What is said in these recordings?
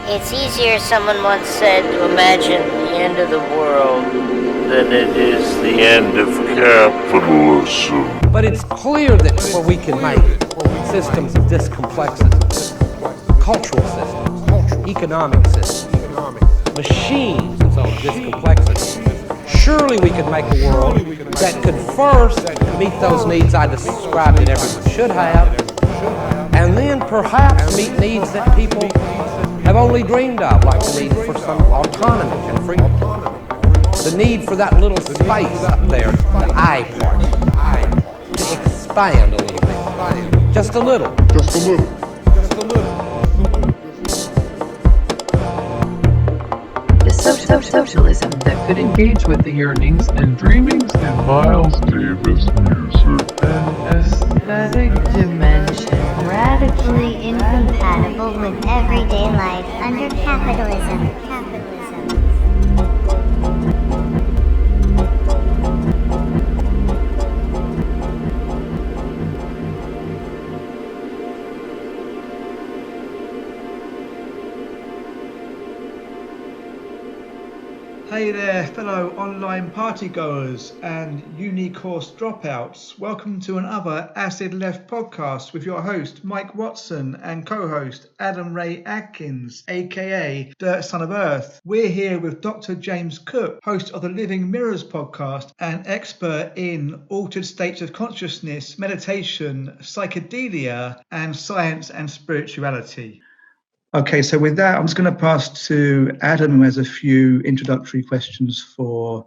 It's easier, someone once said, to imagine the end of the world than it is the end of capitalism. But it's clear that where we can make systems of this complexity, cultural systems, economic systems, machines of this complexity, surely we could make a world that could first meet those needs I described that everyone should have, and then perhaps meet needs that people have only dreamed of, like the need for some autonomy and freedom. The need for that little space up there, the I part, to expand a little bit. Just a little. Just a little. Just a little. The socialism that could engage with the yearnings and dreamings in Miles Davis music. An aesthetic dimension. Radically incompatible with everyday life under capitalism. Hey there, fellow online partygoers and uni course dropouts. Welcome to another Acid Left podcast with your host, Mike Watson, and co-host, Adam Ray Adkins, aka Dirt Son of Earth. We're here with Dr. James Cooke, host of the Living Mirrors podcast and expert in altered states of consciousness, meditation, psychedelia, and science and spirituality. Okay, so with that, I'm just going to pass to Adam, who has a few introductory questions for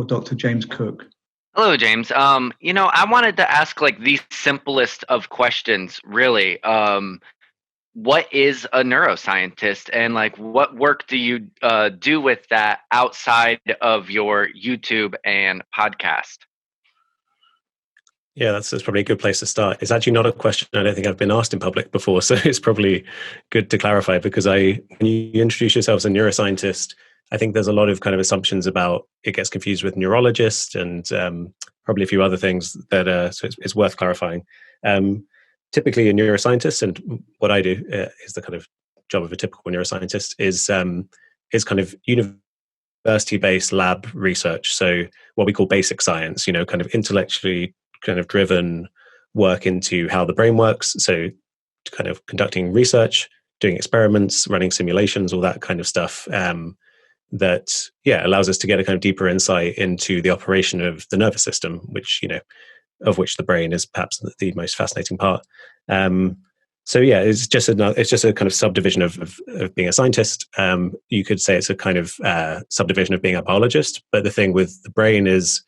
Dr. James Cooke. Hello, James. I wanted to ask like the simplest of questions, really. What is a neuroscientist, and like what work do you do with that outside of your YouTube and podcast? Yeah, that's probably a good place to start. It's actually not a question I don't think I've been asked in public before, so it's probably good to clarify, because when you introduce yourself as a neuroscientist, I think there's a lot of kind of assumptions about it gets confused with neurologist and probably a few other things that so it's worth clarifying. Typically a neuroscientist, and what I do is the kind of job of a typical neuroscientist, is kind of university-based lab research. So what we call basic science, kind of intellectually kind of driven work into how the brain works. So kind of conducting research, doing experiments, running simulations, all that kind of stuff that allows us to get a kind of deeper insight into the operation of the nervous system, which, of which the brain is perhaps the most fascinating part. It's just a kind of subdivision of being a scientist. You could say it's a kind of subdivision of being a biologist, but the thing with the brain is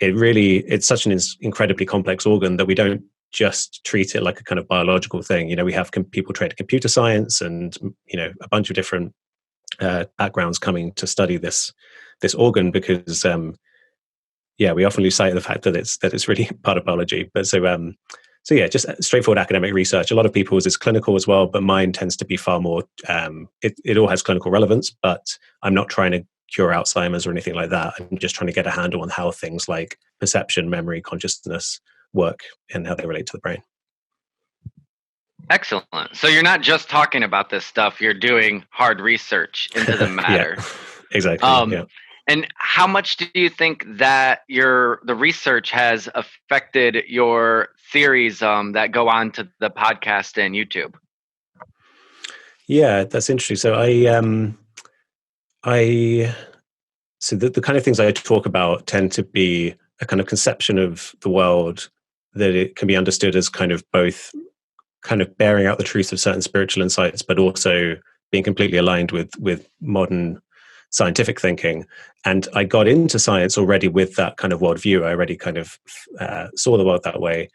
it's such an incredibly complex organ that we don't just treat it like a kind of biological thing. We have people trained in computer science and, a bunch of different backgrounds coming to study this organ, because, we often lose sight of the fact that it's really part of biology. But just straightforward academic research. A lot of people's is clinical as well, but mine tends to be far more, it all has clinical relevance, but I'm not trying to cure Alzheimer's or anything like that. I'm just trying to get a handle on how things like perception, memory, consciousness work and how they relate to the brain. Excellent. So you're not just talking about this stuff, you're doing hard research into the matter. Yeah, exactly. And how much do you think that the research has affected your theories that go on to the podcast and YouTube? Yeah, that's interesting. So so the kind of things I talk about tend to be a kind of conception of the world that it can be understood as kind of both kind of bearing out the truth of certain spiritual insights, but also being completely aligned with modern scientific thinking. And I got into science already with that kind of worldview. I already kind of saw the world that way.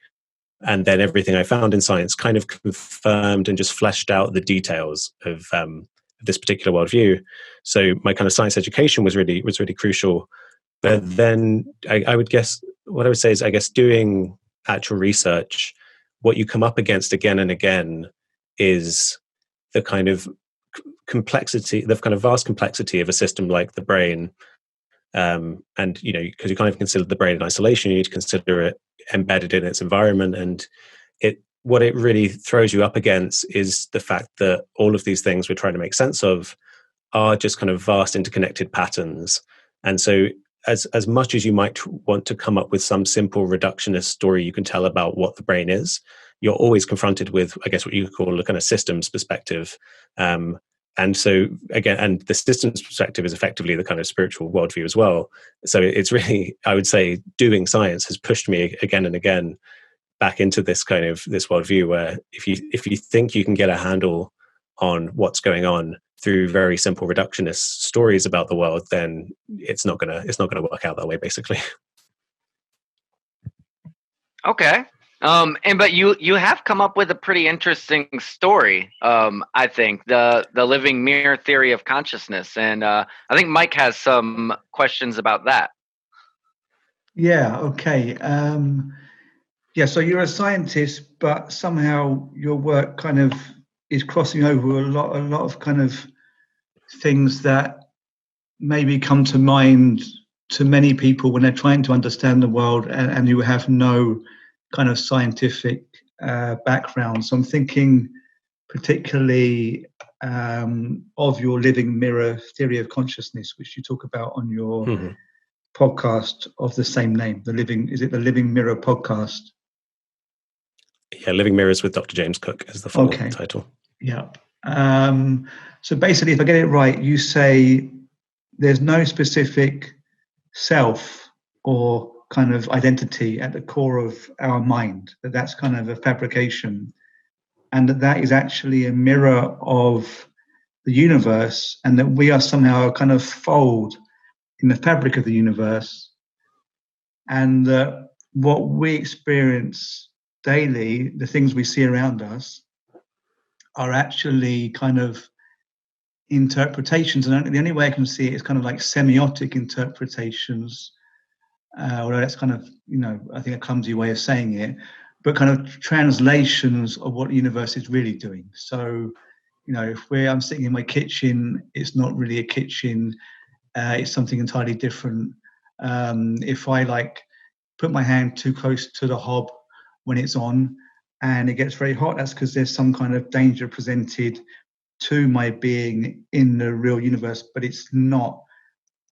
And then everything I found in science kind of confirmed and just fleshed out the details of this particular worldview. So my kind of science education was really crucial. But then I would guess what I would say is, I guess, doing actual research, what you come up against again and again is the kind of complexity, the kind of vast complexity of a system like the brain. And, because you kind of consider the brain in isolation, you need to consider it embedded in its environment. And what it really throws you up against is the fact that all of these things we're trying to make sense of are just kind of vast interconnected patterns. And so as much as you might want to come up with some simple reductionist story you can tell about what the brain is, you're always confronted with, I guess, what you could call a kind of systems perspective. And so again, and the systems perspective is effectively the kind of spiritual worldview as well. So it's really, I would say, doing science has pushed me again and again back into this kind of this worldview where if you think you can get a handle on what's going on through very simple reductionist stories about the world, then it's not gonna work out that way, basically. Okay. But you have come up with a pretty interesting story. I think the living mirror theory of consciousness, and I think Mike has some questions about that. Yeah. Okay. So you're a scientist, but somehow your work kind of is crossing over a lot of kind of things that maybe come to mind to many people when they're trying to understand the world and who have no kind of scientific background. So I'm thinking particularly of your living mirror theory of consciousness, which you talk about on your podcast of the same name. The Living Mirror podcast? Yeah, Living Mirrors with Dr. James Cooke is the full title. Yeah. So basically, if I get it right, you say there's no specific self or kind of identity at the core of our mind, that's kind of a fabrication, and that is actually a mirror of the universe, and that we are somehow a kind of fold in the fabric of the universe, and that what we experience daily, the things we see around us, are actually kind of interpretations. And the only way I can see it is kind of like semiotic interpretations, although that's kind of, I think a clumsy way of saying it, but kind of translations of what the universe is really doing. So, if I'm sitting in my kitchen, it's not really a kitchen, it's something entirely different. If I put my hand too close to the hob when it's on and it gets very hot, that's because there's some kind of danger presented to my being in the real universe, but it's not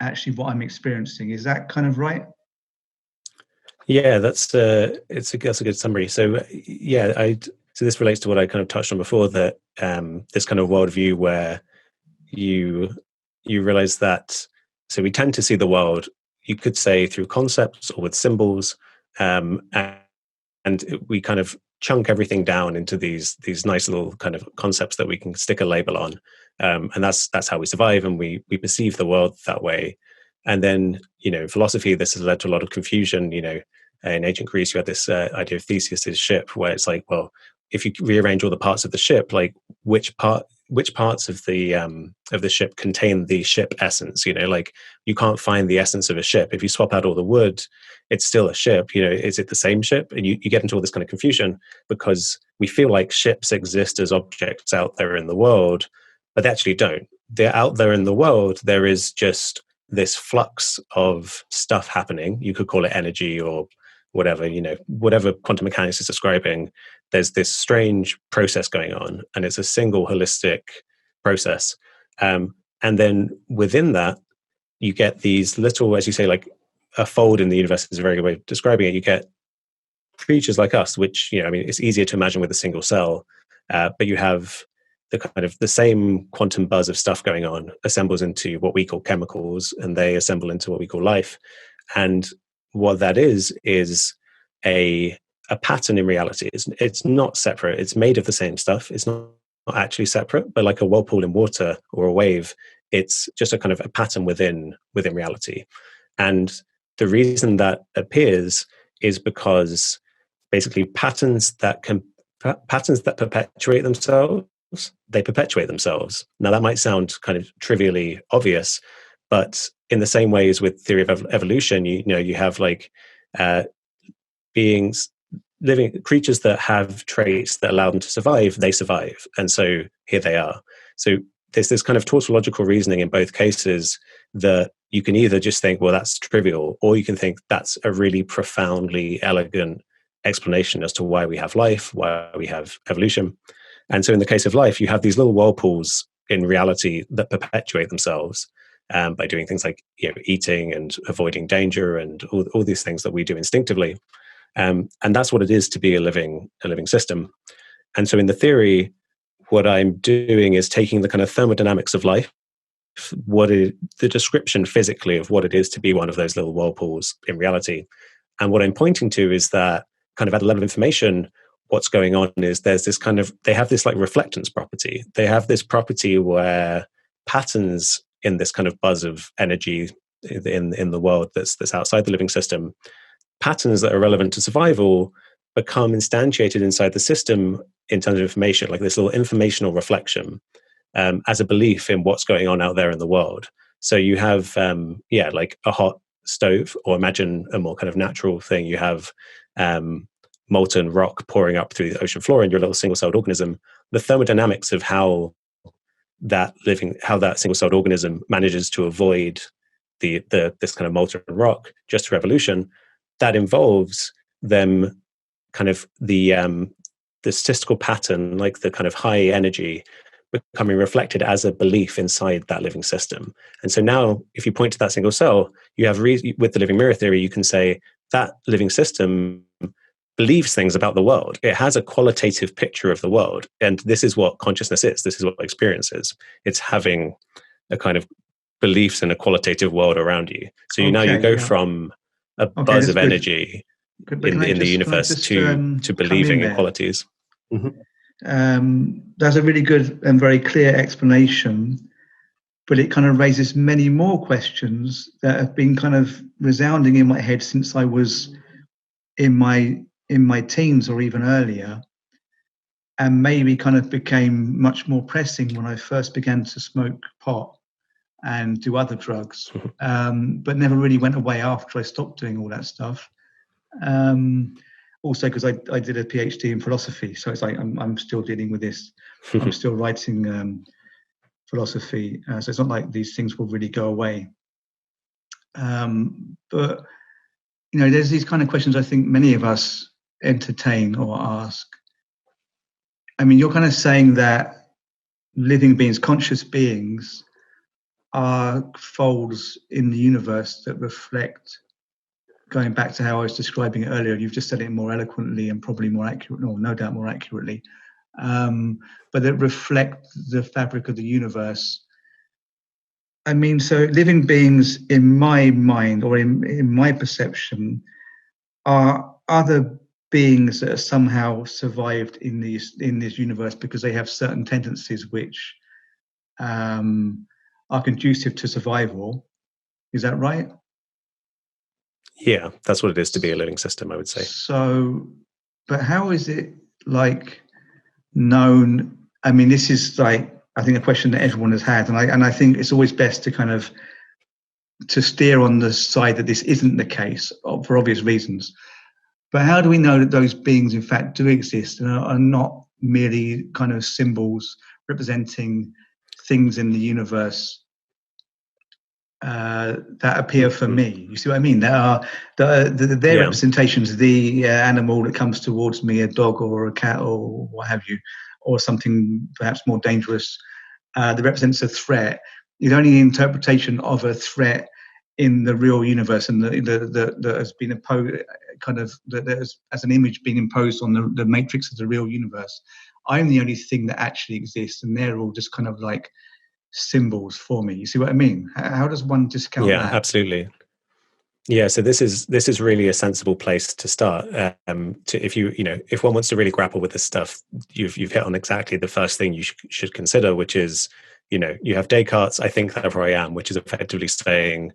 actually what I'm experiencing. Is that kind of right? Yeah, that's a good summary. So so this relates to what I kind of touched on before, that this kind of worldview where you realize that, so we tend to see the world, you could say, through concepts or with symbols, and we kind of chunk everything down into these nice little kind of concepts that we can stick a label on, and that's how we survive, and we perceive the world that way. And then, in philosophy, this has led to a lot of confusion. In ancient Greece, you had this idea of Theseus's ship, where it's like, well, if you rearrange all the parts of the ship, like which parts of the ship contain the ship essence? You can't find the essence of a ship. If you swap out all the wood, it's still a ship. Is it the same ship? And you get into all this kind of confusion because we feel like ships exist as objects out there in the world, but they actually don't. They're out there in the world. There is just this flux of stuff happening. You could call it energy or whatever, whatever quantum mechanics is describing. There's this strange process going on, and it's a single holistic process. And then within that, you get these little, as you say, like a fold in the universe is a very good way of describing it. You get creatures like us, which, it's easier to imagine with a single cell, but you have the kind of the same quantum buzz of stuff going on assembles into what we call chemicals, and they assemble into what we call life. And what that is a pattern in reality. It's not separate. It's made of the same stuff. It's not actually separate, but like a whirlpool in water or a wave, it's just a kind of a pattern within reality. And the reason that appears is because basically patterns that perpetuate themselves, they perpetuate themselves. Now that might sound kind of trivially obvious, but in the same way as with theory of evolution, you have like beings, living creatures that have traits that allow them to survive, they survive. And so here they are. So there's this kind of tautological reasoning in both cases that you can either just think, well, that's trivial, or you can think that's a really profoundly elegant explanation as to why we have life, why we have evolution. And so in the case of life, you have these little whirlpools in reality that perpetuate themselves by doing things like eating and avoiding danger and all these things that we do instinctively. And that's what it is to be a living system. And so in the theory, what I'm doing is taking the kind of thermodynamics of life, the description physically of what it is to be one of those little whirlpools in reality. And what I'm pointing to is that kind of at a level of information, what's going on is there's this they have this like reflectance property. They have this property where patterns in this kind of buzz of energy in the world that's outside the living system, patterns that are relevant to survival become instantiated inside the system in terms of information, like this little informational reflection as a belief in what's going on out there in the world. So you have, like a hot stove, or imagine a more kind of natural thing. You have molten rock pouring up through the ocean floor in your little single-celled organism. The thermodynamics of how that single-celled organism manages to avoid this kind of molten rock just through evolution, that involves them kind of the statistical pattern, like the kind of high energy, becoming reflected as a belief inside that living system. And so now, if you point to that single cell, you have with the living mirror theory, you can say that living system believes things about the world. It has a qualitative picture of the world. And this is what consciousness is. This is what experience is. It's having a kind of beliefs in a qualitative world around you. So you go from a buzz of energy in the universe to believing in qualities. Mm-hmm. That's a really good and very clear explanation, but it kind of raises many more questions that have been kind of resounding in my head since I was in my teens or even earlier, and maybe kind of became much more pressing when I first began to smoke pot and do other drugs, but never really went away after I stopped doing all that stuff. Also, because I did a PhD in philosophy, so it's like I'm still dealing with this. I'm still writing philosophy, so it's not like these things will really go away. But there's these kind of questions I think many of us entertain or ask. I mean, you're kind of saying that living beings, conscious beings, are folds in the universe that reflect. Going back to how I was describing it earlier, you've just said it more eloquently and probably more accurate, or no doubt more accurately, but that reflect the fabric of the universe. I mean, so living beings, in my mind or in my perception, are other beings that are somehow survived in this universe because they have certain tendencies which are conducive to survival. Is that right? Yeah, that's what it is to be a living system, I would say. So, but how is it like known? I mean, this is like, I think, a question that everyone has had, and I think it's always best to kind of to steer on the side that this isn't the case for obvious reasons. But how do we know that those beings in fact do exist and are not merely kind of symbols representing things in the universe that appear for me? You see what I mean? Their representations, the animal that comes towards me, a dog or a cat or what have you, or something perhaps more dangerous that represents a threat, is only an interpretation of a threat in the real universe, and that has been imposed, kind of, as an image being imposed on the matrix of the real universe. I'm the only thing that actually exists, and they're all just kind of like symbols for me. You see what I mean? How does one discount that? Yeah, absolutely. Yeah, so this is really a sensible place to start. If one wants to really grapple with this stuff, you've hit on exactly the first thing you should consider, which is, you have Descartes' "I think therefore I am," which is effectively saying,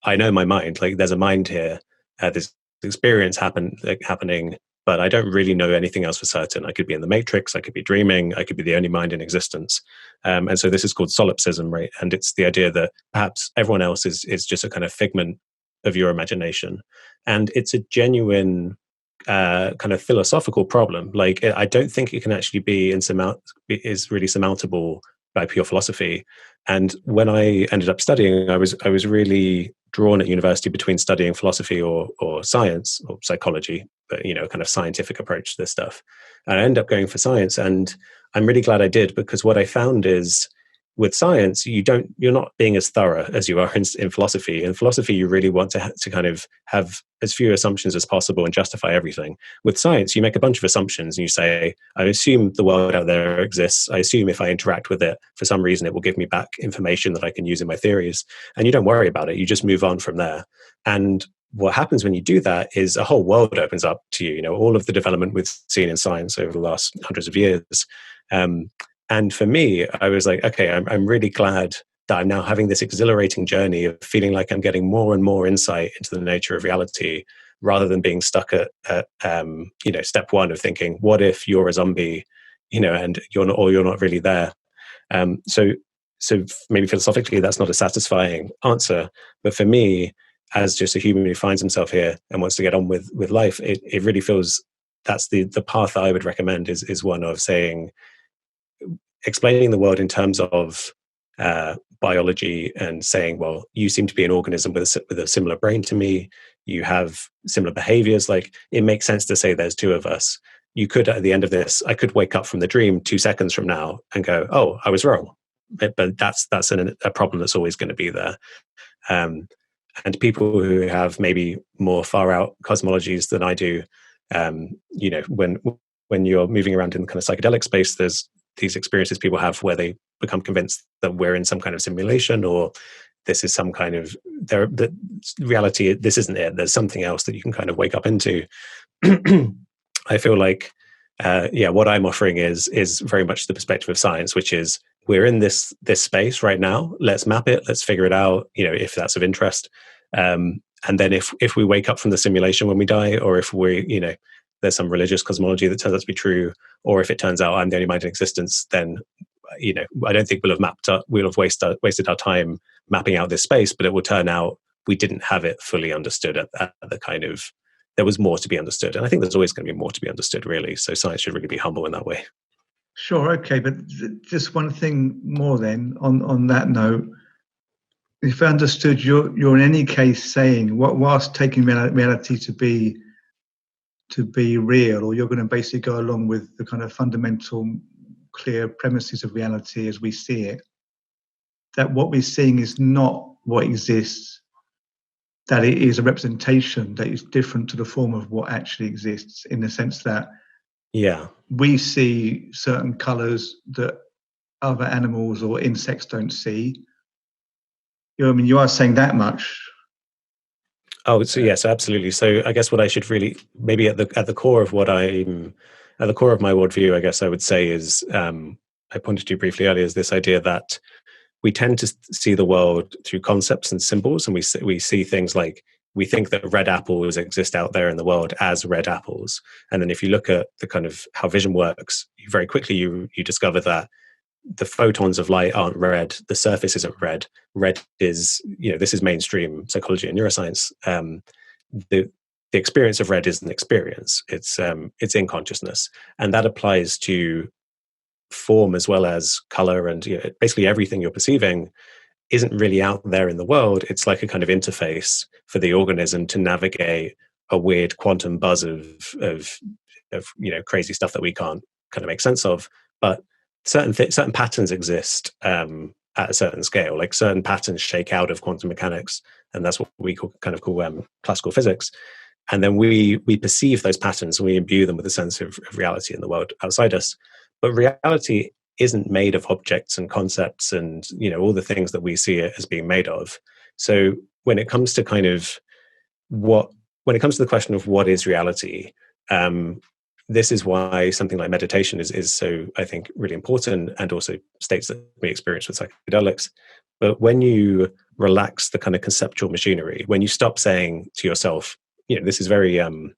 I know my mind. Like, there's a mind here. There's experience happening, but I don't really know anything else for certain. I could be in the matrix. I could be dreaming. I could be the only mind in existence. And so this is called solipsism, right? And it's the idea that perhaps everyone else is just a kind of figment of your imagination. And it's a genuine kind of philosophical problem. Like, I don't think it can actually be is really surmountable by pure philosophy. And when I ended up studying, I was really drawn at university between studying philosophy or science or psychology, but kind of scientific approach to this stuff. And I ended up going for science, and I'm really glad I did, because what I found is with science, you're not being as thorough as you are in philosophy. In philosophy, you really want to kind of have as few assumptions as possible and justify everything. With science, you make a bunch of assumptions and you say, I assume the world out there exists. I assume if I interact with it, for some reason, it will give me back information that I can use in my theories. And you don't worry about it. You just move on from there. And what happens when you do that is a whole world opens up to you. All of the development we've seen in science over the last hundreds of years. And for me, I was like, okay, I'm really glad that I'm now having this exhilarating journey of feeling like I'm getting more and more insight into the nature of reality, rather than being stuck at step one of thinking, what if you're a zombie, and you're not really there. So maybe philosophically, that's not a satisfying answer. But for me, as just a human who finds himself here and wants to get on with life, it really feels that's the path that I would recommend is one of saying, explaining the world in terms of biology and saying, well, you seem to be an organism with a similar brain to me. You have similar behaviors. Like, it makes sense to say there's two of us. You could, at the end of this, I could wake up from the dream 2 seconds from now and go, oh, I was wrong. But that's a problem that's always going to be there. And people who have maybe more far out cosmologies than I do, when you're moving around in the kind of psychedelic space, there's these experiences people have where they become convinced that we're in some kind of simulation, or this is some kind of the reality. This isn't it. There's something else that you can kind of wake up into. I feel like, what I'm offering is very much the perspective of science, which is we're in this space right now. Let's map it. Let's figure it out. If that's of interest. And then if we wake up from the simulation when we die, or if we, there's some religious cosmology that turns out to be true, or if it turns out I'm the only mind in existence, then, I don't think we'll have wasted our time mapping out this space, but it will turn out we didn't have it fully understood at the kind of, there was more to be understood. And I think there's always going to be more to be understood, really. So science should really be humble in that way. Sure, okay, but just one thing more then on that note. If I understood, you're in any case saying, whilst taking reality to be real, or you're going to basically go along with the kind of fundamental clear premises of reality as we see it, that what we're seeing is not what exists, that it is a representation that is different to the form of what actually exists, in the sense that we see certain colors that other animals or insects don't see. You are saying that much. Oh, so yes, absolutely. So I guess what I should really, maybe at the core of the core of my worldview, I guess I would say is, I pointed to briefly earlier, is this idea that we tend to see the world through concepts and symbols, and we see things like, we think that red apples exist out there in the world as red apples. And then if you look at the kind of how vision works, very quickly you discover that the photons of light aren't red, the surface isn't red. Red is, this is mainstream psychology and neuroscience. The experience of red is an experience. It's in consciousness, and that applies to form as well as color, and basically everything you're perceiving isn't really out there in the world. It's like a kind of interface for the organism to navigate a weird quantum buzz of crazy stuff that we can't kind of make sense of. But certain patterns exist at a certain scale. Like, certain patterns shake out of quantum mechanics, and that's what we call classical physics. And then we perceive those patterns and we imbue them with a sense of reality in the world outside us. But reality isn't made of objects and concepts and all the things that we see it as being made of. So when it comes to the question of what is reality, this is why something like meditation is so, I think, really important, and also states that we experience with psychedelics. But when you relax the kind of conceptual machinery, when you stop saying to yourself, this is very kind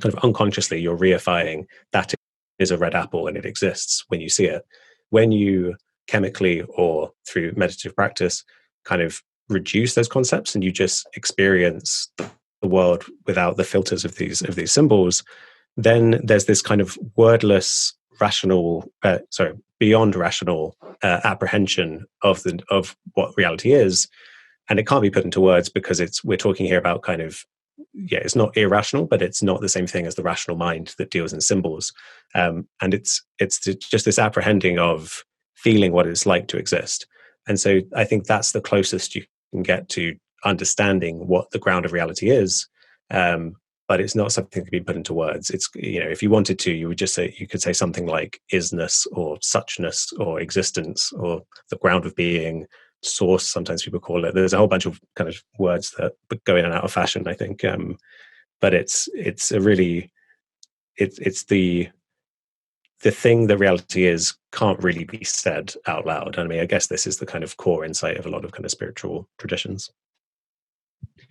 of unconsciously, you're reifying that is a red apple and it exists when you see it. When you chemically or through meditative practice kind of reduce those concepts and you just experience the world without the filters of these symbols, then there's this kind of wordless, beyond rational apprehension of what reality is. and it can't be put into words because we're talking here about kind of, it's not irrational, but it's not the same thing as the rational mind that deals in symbols. And it's just this apprehending of feeling what it's like to exist. And so I think that's the closest you can get to understanding what the ground of reality is. But it's not something to be put into words. It's, if you wanted to, you could say something like isness or suchness or existence or the ground of being, source, sometimes people call it. There's a whole bunch of kind of words that go in and out of fashion, I think. But it's the thing that reality is can't really be said out loud. I mean, I guess this is the kind of core insight of a lot of kind of spiritual traditions.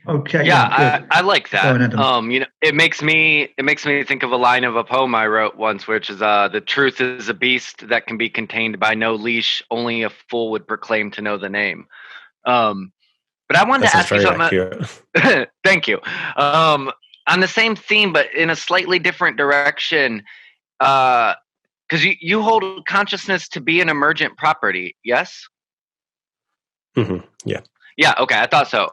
Okay. Yeah, I like that. On, Adam. It makes me think of a line of a poem I wrote once, which is the truth is a beast that can be contained by no leash. Only a fool would proclaim to know the name. But I wanted to ask you something. Thank you. On the same theme, but in a slightly different direction, because you hold consciousness to be an emergent property, yes? Mm-hmm. Yeah. Yeah. Okay, I thought so.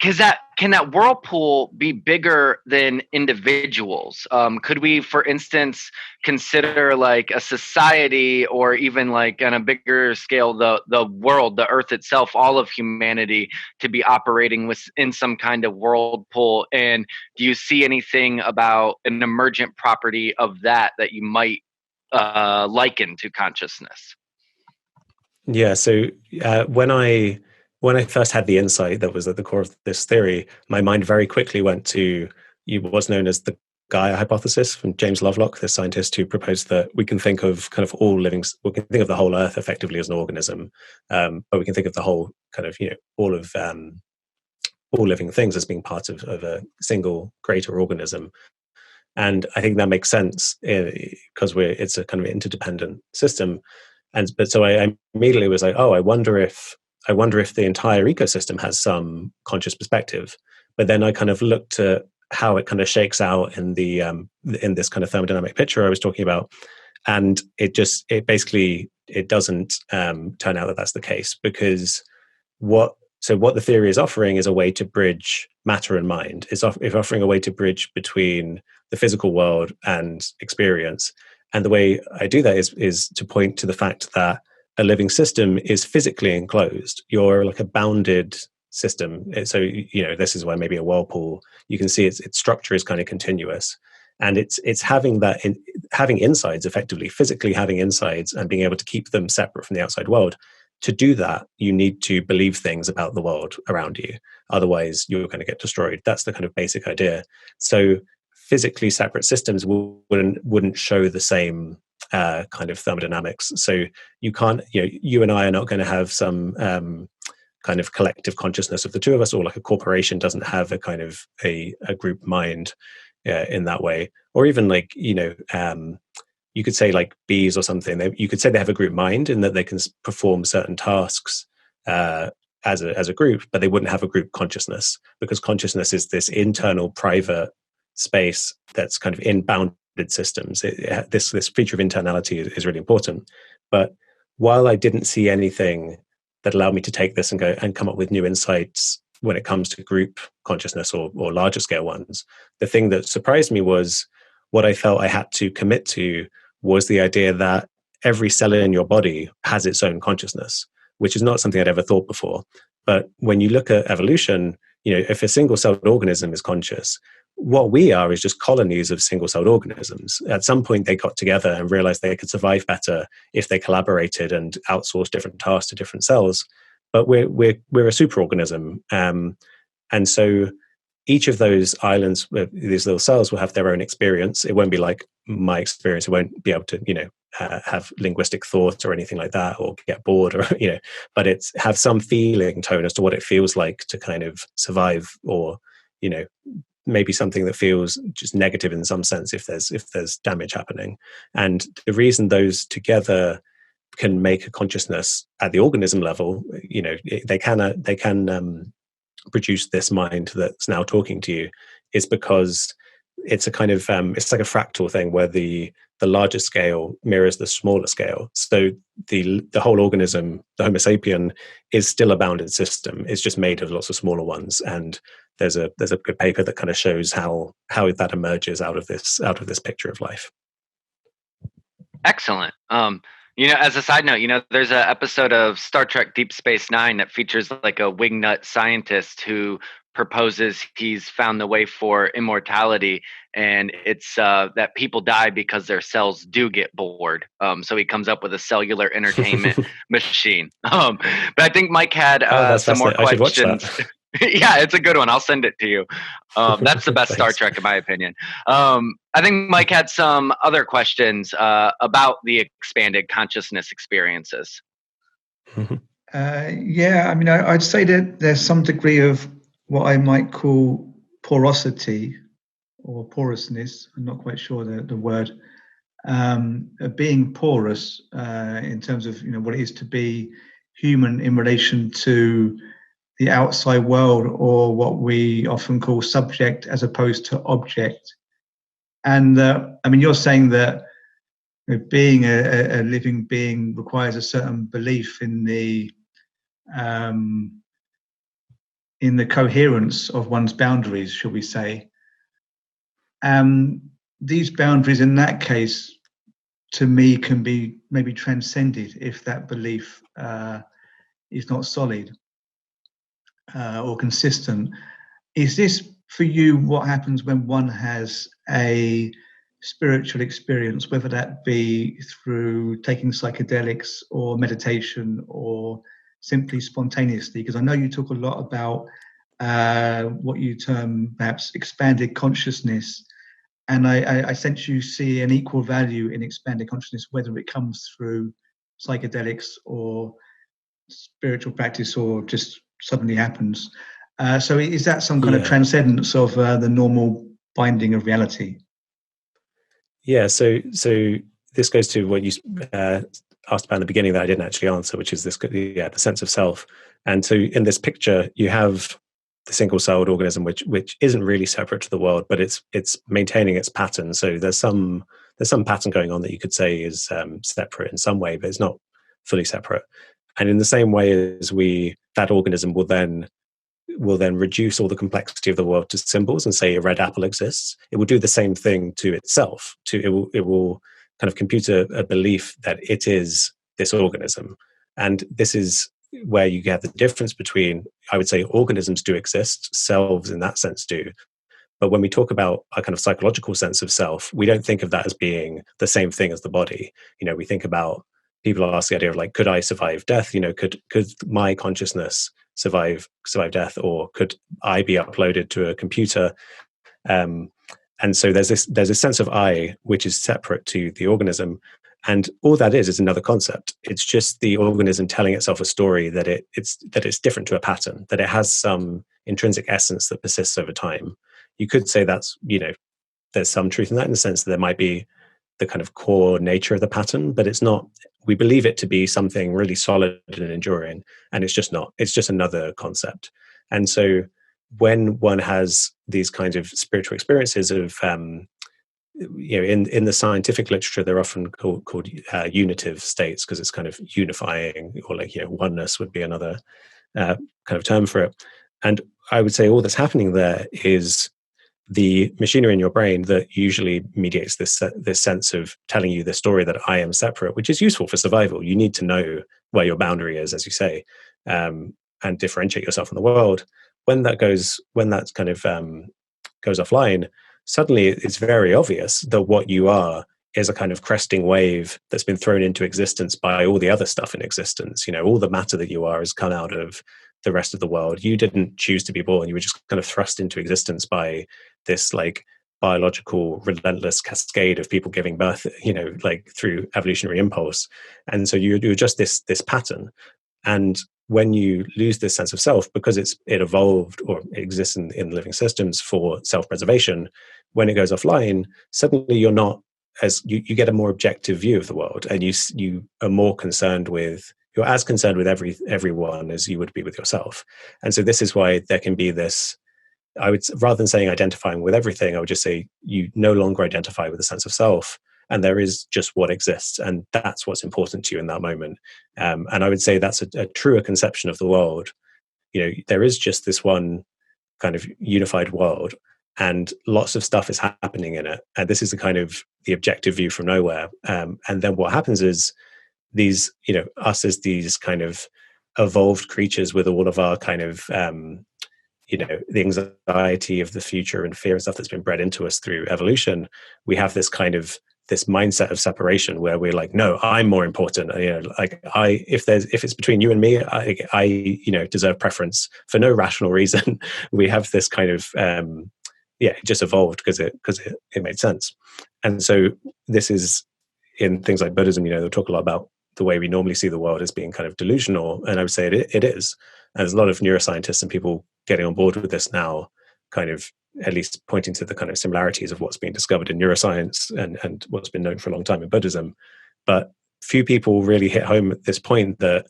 Can that whirlpool be bigger than individuals? Could we, for instance, consider like a society, or even like on a bigger scale, the world, the earth itself, all of humanity, to be operating within some kind of whirlpool? And do you see anything about an emergent property of that you might liken to consciousness? Yeah. So when I first had the insight that was at the core of this theory, my mind very quickly went to what's known as the Gaia hypothesis from James Lovelock, the scientist who proposed that we can think of kind of we can think of the whole Earth effectively as an organism, but we can think of the whole kind of, all living things as being part of a single greater organism. And I think that makes sense because it's a kind of interdependent system. But so I immediately was like, I wonder if the entire ecosystem has some conscious perspective. But then I kind of looked at how it kind of shakes out in in this kind of thermodynamic picture I was talking about, and it doesn't turn out that that's the case, because what the theory is offering is a way to bridge matter and mind. It's offering a way to bridge between the physical world and experience. And the way I do that is to point to the fact that a living system is physically enclosed. You're like a bounded system. So, this is why maybe a whirlpool, you can see its structure is kind of continuous. And it's having having insides, effectively, physically having insides and being able to keep them separate from the outside world. To do that, you need to believe things about the world around you. Otherwise, you're going to get destroyed. That's the kind of basic idea. So physically separate systems wouldn't show the same kind of thermodynamics. So you can't, you and I are not going to have some kind of collective consciousness of the two of us, or like a corporation doesn't have a kind of a group mind in that way. Or even like, you could say like bees or something. You could say they have a group mind in that they can perform certain tasks as a group, but they wouldn't have a group consciousness, because consciousness is this internal private space that's kind of in bounded systems. This feature of internality is really important. But while I didn't see anything that allowed me to take this and go and come up with new insights when it comes to group consciousness or larger scale ones, the thing that surprised me was what I felt I had to commit to was the idea that every cell in your body has its own consciousness, which is not something I'd ever thought before. But when you look at evolution, if a single-celled organism is conscious, what we are is just colonies of single-celled organisms. At some point, they got together and realized they could survive better if they collaborated and outsourced different tasks to different cells. But we're a superorganism, and so each of those islands, these little cells, will have their own experience. It won't be like my experience. It won't be able to, have linguistic thought or anything like that, or get bored, or but it's have some feeling tone as to what it feels like to kind of survive, or maybe something that feels just negative in some sense if there's damage happening. And the reason those together can make a consciousness at the organism level, they can produce this mind that's now talking to you, is because it's a kind of it's like a fractal thing where the the larger scale mirrors the smaller scale. So the whole organism, the Homo sapien, is still a bounded system. It's just made of lots of smaller ones. And there's a good paper that kind of shows how that emerges out of this picture of life. Excellent. As a side note, there's an episode of Star Trek Deep Space Nine that features like a wingnut scientist who proposes he's found the way for immortality, and it's that people die because their cells do get bored. So he comes up with a cellular entertainment machine. But I think Mike had some more questions. I should watch that. Yeah, it's a good one. I'll send it to you. That's the best Star Trek in my opinion. I think Mike had some other questions about the expanded consciousness experiences. Yeah, I mean, I'd say that there's some degree of what I might call porosity or porousness. I'm not quite sure the word. Being porous in terms of what it is to be human in relation to the outside world, or what we often call subject as opposed to object. And I mean, you're saying that being a living being requires a certain belief in the coherence of one's boundaries, shall we say. These boundaries in that case, to me, can be maybe transcended if that belief is not solid or consistent. Is this for you what happens when one has a spiritual experience, whether that be through taking psychedelics or meditation or simply spontaneously? Because I know you talk a lot about what you term perhaps expanded consciousness, and I sense you see an equal value in expanded consciousness, whether it comes through psychedelics or spiritual practice or just suddenly happens. So is that some kind of transcendence of the normal binding of reality? Yeah, so this goes to what you asked about in the beginning that I didn't actually answer, which is the sense of self. And so in this picture, you have the single-celled organism, which isn't really separate to the world, but it's maintaining its pattern. So there's some pattern going on that you could say is separate in some way, but it's not fully separate. And in the same way as that organism will then reduce all the complexity of the world to symbols and say a red apple exists, it will do the same thing to itself. It will kind of compute a belief that it is this organism. And this is where you get the difference between, I would say, organisms do exist, selves in that sense do. But when we talk about a kind of psychological sense of self, we don't think of that as being the same thing as the body. We think about, people ask the idea of like, could I survive death? Could my consciousness survive death, or could I be uploaded to a computer? And so there's this sense of I, which is separate to the organism, and all that is another concept. It's just the organism telling itself a story that it's different to a pattern, that it has some intrinsic essence that persists over time. You could say that's there's some truth in that, in the sense that there might be the kind of core nature of the pattern, but it's not. We believe it to be something really solid and enduring, and it's just not. It's just another concept. And so when one has these kinds of spiritual experiences of, in the scientific literature, they're often called unitive states, because it's kind of unifying, or like, oneness would be another kind of term for it. And I would say all that's happening there is the machinery in your brain that usually mediates this sense of telling you the story that I am separate, which is useful for survival. You need to know where your boundary is, as you say, and differentiate yourself from the world. When that kind of goes offline, suddenly it's very obvious that what you are is a kind of cresting wave that's been thrown into existence by all the other stuff in existence. All the matter that you are has come out of the rest of the world. You didn't choose to be born. You were just kind of thrust into existence by this like biological relentless cascade of people giving birth, like through evolutionary impulse. And so you're just this pattern. And when you lose this sense of self, because it evolved or it exists in living systems for self-preservation, when it goes offline, suddenly you're not as you get a more objective view of the world, and you are more concerned with, you're as concerned with everyone as you would be with yourself. And so this is why there can be this, I would, rather than saying identifying with everything, I would just say you no longer identify with a sense of self, and there is just what exists, and that's what's important to you in that moment. And I would say that's a truer conception of the world. There is just this one kind of unified world, and lots of stuff is happening in it, and this is the objective view from nowhere. And then what happens is these, us as these kind of evolved creatures with all of our kind of the anxiety of the future and fear and stuff that's been bred into us through evolution, we have this mindset of separation where we're like, no, I'm more important. If it's between you and me, I deserve preference for no rational reason. We have this kind of it just evolved because it made sense. And so this is in things like Buddhism. They'll talk a lot about the way we normally see the world as being kind of delusional, and I would say it is. And there's a lot of neuroscientists and people getting on board with this now, kind of at least pointing to the kind of similarities of what's been discovered in neuroscience and what's been known for a long time in Buddhism. But few people really hit home at this point that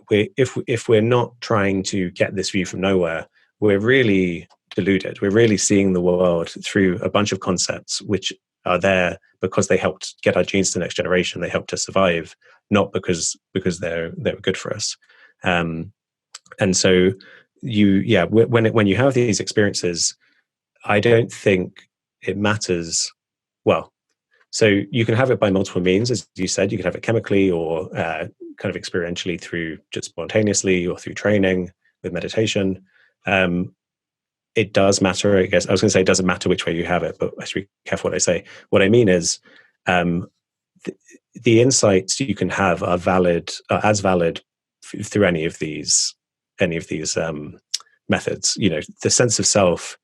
if we're not trying to get this view from nowhere, we're really deluded. We're really seeing the world through a bunch of concepts which are there because they helped get our genes to the next generation. They helped us survive, not because they were good for us. And so when you have these experiences, I don't think it matters. Well, so you can have it by multiple means, as you said. You can have it chemically or kind of experientially through just spontaneously or through training with meditation. It does matter, I guess. I was going to say it doesn't matter which way you have it, but I should be careful what I say. What I mean is the insights you can have are as valid through any of these methods. The sense of self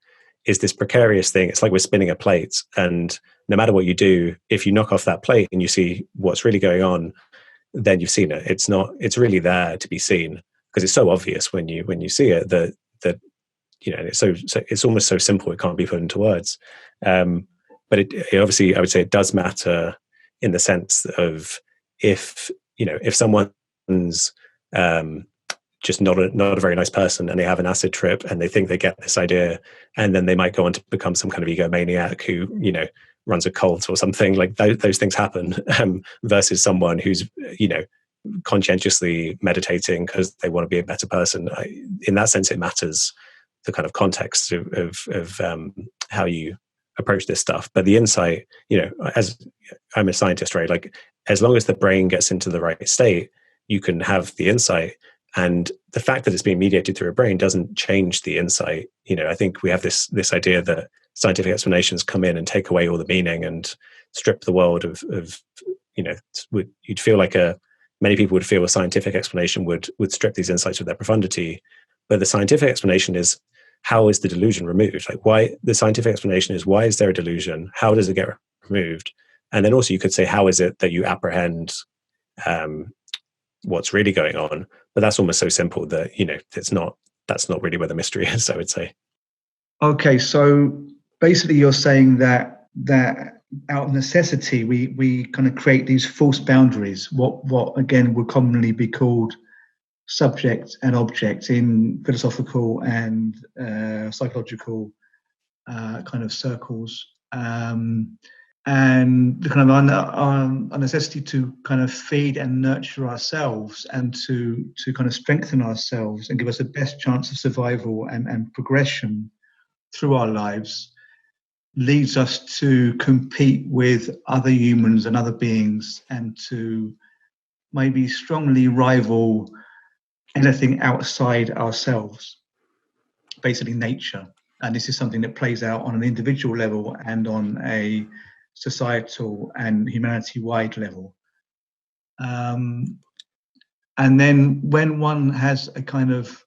is this precarious thing. It's like we're spinning a plate, and no matter what you do, if you knock off that plate and you see what's really going on, then you've seen it. It's really there to be seen because it's so obvious when you see it that it's almost so simple it can't be put into words. But it obviously, I would say it does matter in the sense of if someone's just not a very nice person and they have an acid trip and they think they get this idea, and then they might go on to become some kind of egomaniac who runs a cult or something. Like those things happen, versus someone who's conscientiously meditating because they want to be a better person. In that sense, it matters the kind of context of how you approach this stuff. But the insight, as I'm a scientist, right? Like as long as the brain gets into the right state, you can have the insight. And the fact that it's being mediated through a brain doesn't change the insight. I think we have this idea that scientific explanations come in and take away all the meaning and strip the world of you'd feel like many people would feel a scientific explanation would strip these insights of their profundity. But the scientific explanation is, how is the delusion removed? Like why the scientific explanation is, why is there a delusion? How does it get removed? And then also you could say, how is it that you apprehend what's really going on? But that's almost so simple that that's not really where the mystery is, I would say. Okay, so basically you're saying that out of necessity we kind of create these false boundaries, what again would commonly be called subject and object in philosophical and psychological kind of circles, and the kind of a necessity to kind of feed and nurture ourselves and to kind of strengthen ourselves and give us the best chance of survival and progression through our lives leads us to compete with other humans and other beings and to maybe strongly rival anything outside ourselves, basically nature. And this is something that plays out on an individual level and on a societal and humanity-wide level. And then when one has a kind of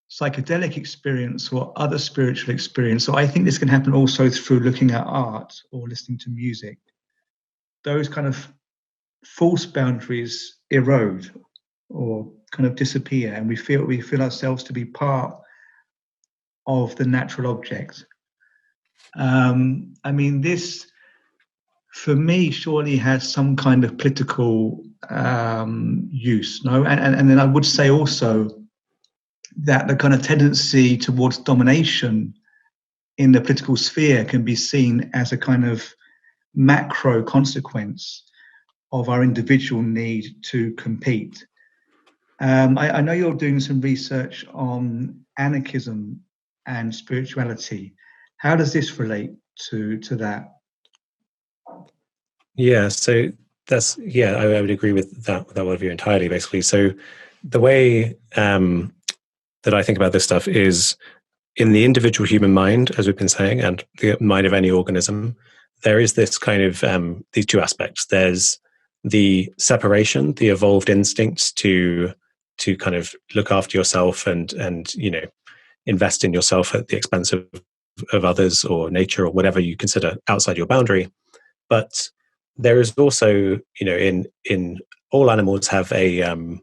psychedelic experience or other spiritual experience, so I think this can happen also through looking at art or listening to music, those kind of false boundaries erode or kind of disappear, and we feel ourselves to be part of the natural object. I mean, this for me surely has some kind of political use, no? And then I would say also that the kind of tendency towards domination in the political sphere can be seen as a kind of macro consequence of our individual need to compete. I know you're doing some research on anarchism and spirituality. How does this relate to that? Yeah, so that's I would agree with that one of you entirely, basically. So the way that I think about this stuff is in the individual human mind, as we've been saying, and the mind of any organism, there is this kind of these two aspects. There's the separation, the evolved instincts to kind of look after yourself and invest in yourself at the expense of others or nature or whatever you consider outside your boundary. But there is also, in all animals have a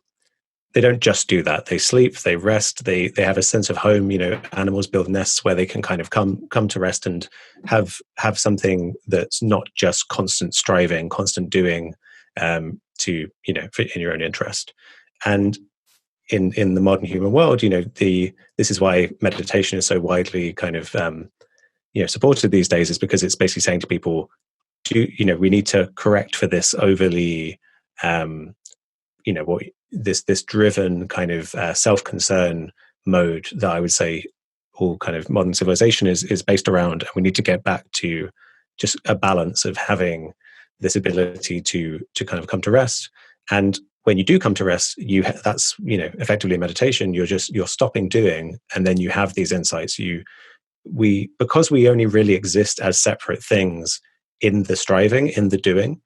they don't just do that. They sleep, they rest, they have a sense of home. Animals build nests where they can kind of come to rest and have something that's not just constant striving, constant doing to in your own interest. And in the modern human world, this is why meditation is so widely kind of supported these days, is because it's basically saying to people, we need to correct for this overly this driven kind of self-concern mode that I would say all kind of modern civilization is based around. And we need to get back to just a balance of having this ability to kind of come to rest. And when you do come to rest, that's effectively meditation. You're stopping doing, and then you have these insights. Because we only really exist as separate things in the striving, in the doing.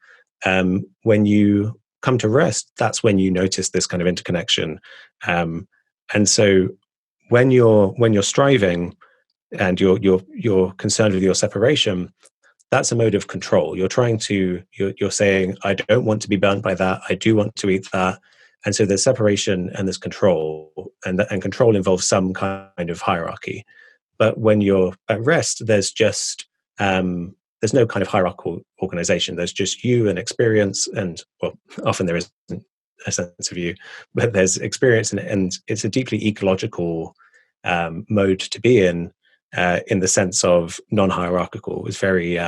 When you come to rest, that's when you notice this kind of interconnection. And so when you're striving and you're concerned with your separation, that's a mode of control. You're saying, I don't want to be burnt by that. I do want to eat that. And so there's separation and there's control, and control involves some kind of hierarchy. But when you're at rest, there's just there's no kind of hierarchical organization. There's just you and experience, and often there isn't a sense of you, but there's experience, and it's a deeply ecological mode to be in the sense of non-hierarchical. It's very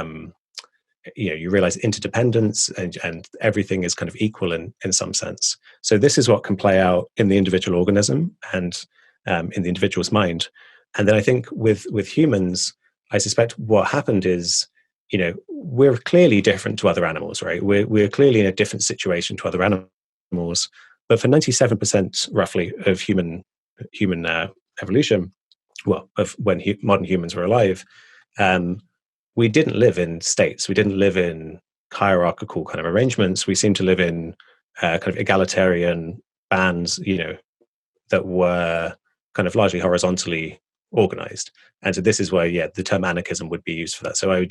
you realize interdependence, and everything is kind of equal in some sense. So this is what can play out in the individual organism and in the individual's mind. And then I think with humans, I suspect what happened is, we're clearly different to other animals, right? We're clearly in a different situation to other animals. But for 97% roughly of human evolution, of when modern humans were alive, we didn't live in states. We didn't live in hierarchical kind of arrangements. We seemed to live in kind of egalitarian bands, that were kind of largely horizontally organized. And so this is where, the term anarchism would be used for that. So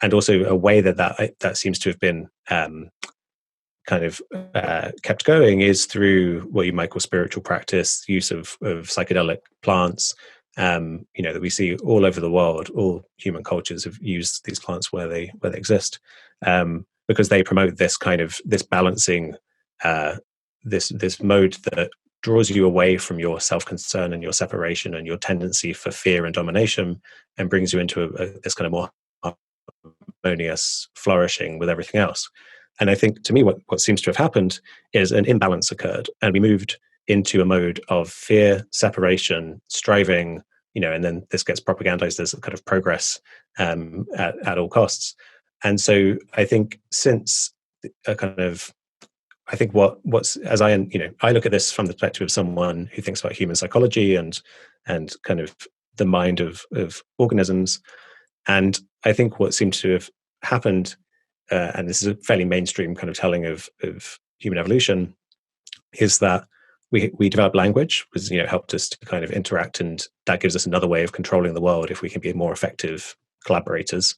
and also a way that seems to have been kind of kept going is through what you might call spiritual practice, use of psychedelic plants, that we see all over the world. All human cultures have used these plants where they exist, because they promote this kind of this balancing, this mode that draws you away from your self-concern and your separation and your tendency for fear and domination, and brings you into this kind of more harmonious flourishing with everything else. And I think, to me, what seems to have happened is an imbalance occurred, and we moved into a mode of fear, separation, striving, and then this gets propagandized as a kind of progress at all costs. And so I think since a kind of, I think what's as I look at this from the perspective of someone who thinks about human psychology and kind of the mind of organisms, and I think what seems to have happened, and this is a fairly mainstream kind of telling of human evolution, is that we developed language, which helped us to kind of interact, and that gives us another way of controlling the world if we can be more effective collaborators.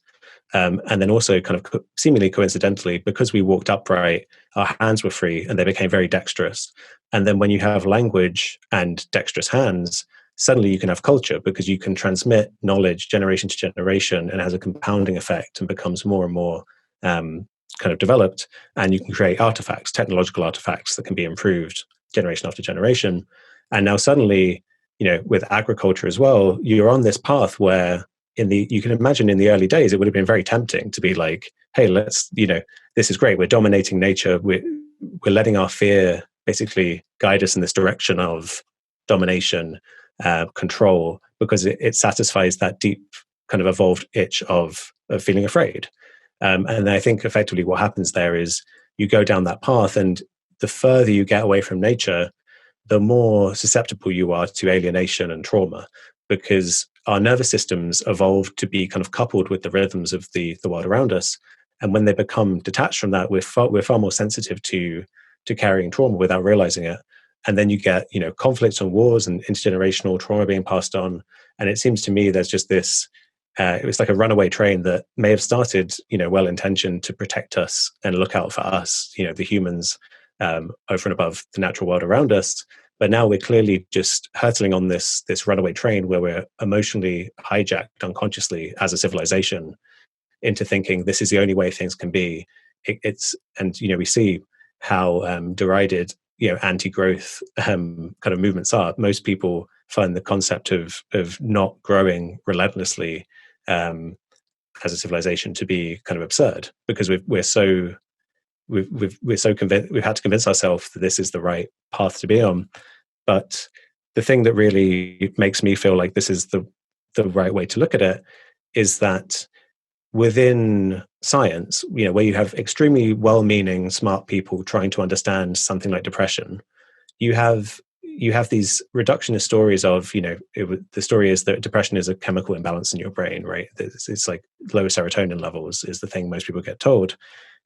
And then also kind of seemingly coincidentally, because we walked upright, our hands were free and they became very dexterous. And then when you have language and dexterous hands, suddenly you can have culture, because you can transmit knowledge generation to generation, and it has a compounding effect and becomes more and more kind of developed. And you can create artifacts, technological artifacts that can be improved generation after generation. And now suddenly, with agriculture as well, you're on this path where you can imagine in the early days, it would have been very tempting to be like, hey, let's, this is great. We're dominating nature. We're letting our fear basically guide us in this direction of domination, control, because it satisfies that deep kind of evolved itch of feeling afraid. And I think effectively what happens there is you go down that path, and the further you get away from nature, the more susceptible you are to alienation and trauma, because our nervous systems evolved to be kind of coupled with the rhythms of the world around us. And when they become detached from that, we're far more sensitive to carrying trauma without realizing it. And then you get, conflicts and wars and intergenerational trauma being passed on. And it seems to me there's just this, it was like a runaway train that may have started, well-intentioned to protect us and look out for us, the humans, over and above the natural world around us. But now we're clearly just hurtling on this runaway train where we're emotionally hijacked unconsciously as a civilization into thinking this is the only way things can be. We see how derided anti-growth kind of movements are. Most people find the concept of not growing relentlessly as a civilization to be kind of absurd, because we're so convinced, we've had to convince ourselves that this is the right path to be on. But the thing that really makes me feel like this is the right way to look at it is that within science, where you have extremely well-meaning, smart people trying to understand something like depression, you have these reductionist stories of, the story is that depression is a chemical imbalance in your brain, right? It's like lower serotonin levels is the thing most people get told.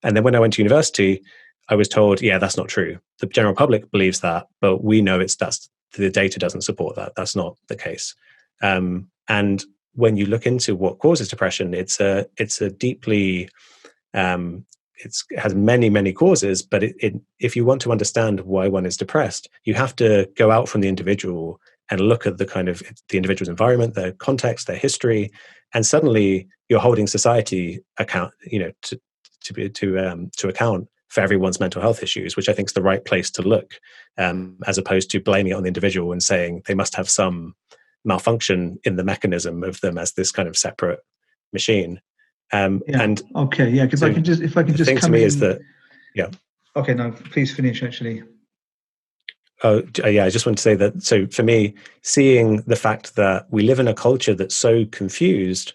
And then when I went to university, I was told, yeah, that's not true. The general public believes that, but we know the data doesn't support that. That's not the case. And when you look into what causes depression, it's a deeply, it has many, many causes, but if you want to understand why one is depressed, you have to go out from the individual and look at the kind of the individual's environment, their context, their history, and suddenly you're holding society account, to account for everyone's mental health issues, which I think is the right place to look, as opposed to blaming it on the individual and saying they must have some malfunction in the mechanism of them as this kind of separate machine. And okay, yeah, because if I can just thing come to me in, is that, yeah. Okay, no, please finish. Actually, Oh, yeah. I just want to say that. So for me, seeing the fact that we live in a culture that's so confused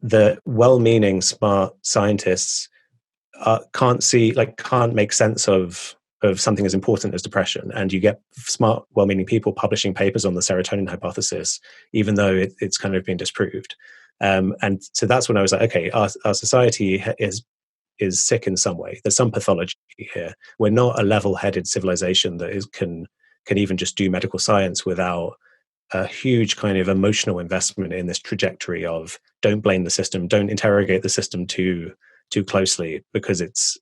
that well-meaning, smart scientists can't make sense of something as important as depression, and you get smart, well-meaning people publishing papers on the serotonin hypothesis, even though it's kind of been disproved. And so that's when I was like, okay, our society is sick in some way. There's some pathology here. We're not a level-headed civilization that can even just do medical science without a huge kind of emotional investment in this trajectory of don't blame the system, don't interrogate the system too closely, because it's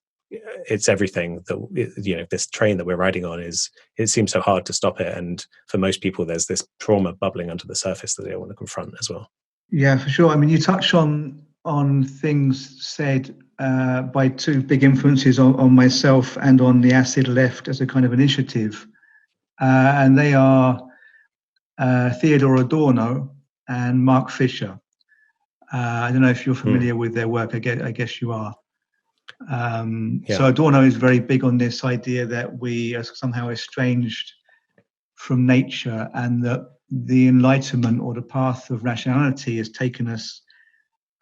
everything that this train that we're riding on it seems so hard to stop it, and for most people there's this trauma bubbling under the surface that they want to confront as well. Yeah, for sure. I mean, you touch on things said by two big influences on myself and on the Acid Left as a kind of initiative, and they are Theodore Adorno and Mark Fisher. I don't know if you're familiar with their work. I guess you are. So Adorno is very big on this idea that we are somehow estranged from nature, and that the Enlightenment or the path of rationality has taken us,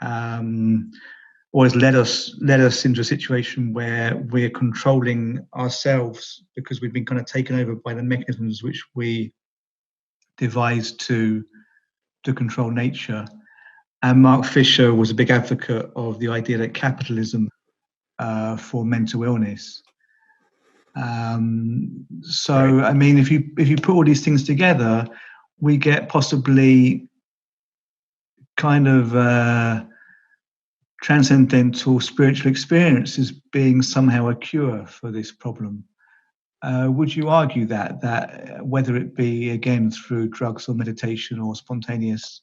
or has led us into a situation where we're controlling ourselves because we've been kind of taken over by the mechanisms which we devised to control nature. And Mark Fisher was a big advocate of the idea that capitalism for mental illness. So, I mean, if you put all these things together, we get possibly kind of transcendental spiritual experiences being somehow a cure for this problem. Would you argue that whether it be again through drugs or meditation or spontaneous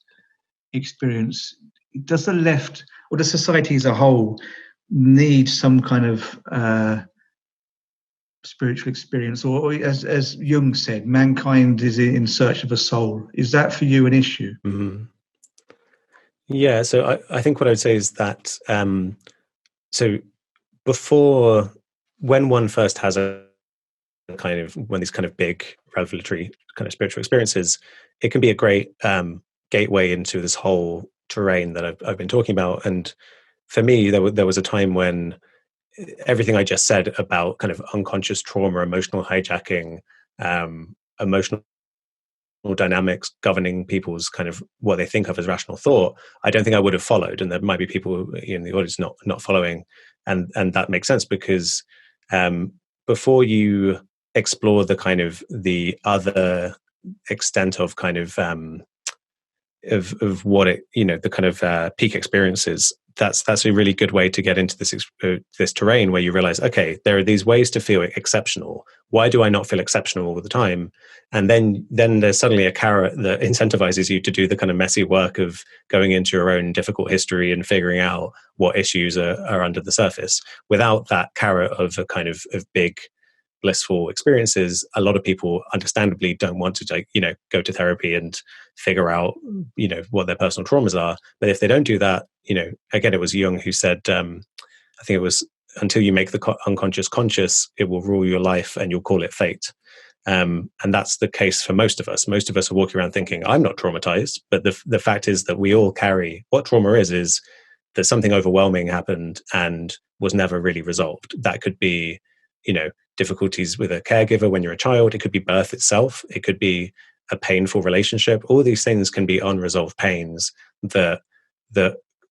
experience, does the left or the society as a whole need some kind of spiritual experience, or as Jung said, mankind is in search of a soul? Is that for you an issue? Mm-hmm. Yeah, so I think what I would say is that so before, when one first has a kind of, when these kind of big revelatory kind of spiritual experiences, it can be a great gateway into this whole terrain that I've been talking about. And for me, there was a time when everything I just said about kind of unconscious trauma, emotional hijacking, emotional dynamics governing people's kind of what they think of as rational thought, I don't think I would have followed. And there might be people in the audience not following, and that makes sense because before you explore the kind of the other extent of kind of what it, the kind of peak experiences, that's a really good way to get into this terrain where you realize, okay, there are these ways to feel exceptional. Why do I not feel exceptional all the time? And then there's suddenly a carrot that incentivizes you to do the kind of messy work of going into your own difficult history and figuring out what issues are under the surface. Without that carrot of a kind of big blissful experiences, a lot of people understandably don't want to go to therapy and figure out what their personal traumas are. But if they don't do that, again, it was Jung who said, I think it was, until you make the unconscious conscious, it will rule your life and you'll call it fate. And that's the case for most of us. Most of us are walking around thinking, I'm not traumatized. But the fact is that we all carry, what trauma is that something overwhelming happened and was never really resolved. That could be, difficulties with a caregiver when you're a child. It could be birth itself. It could be a painful relationship. All these things can be unresolved pains that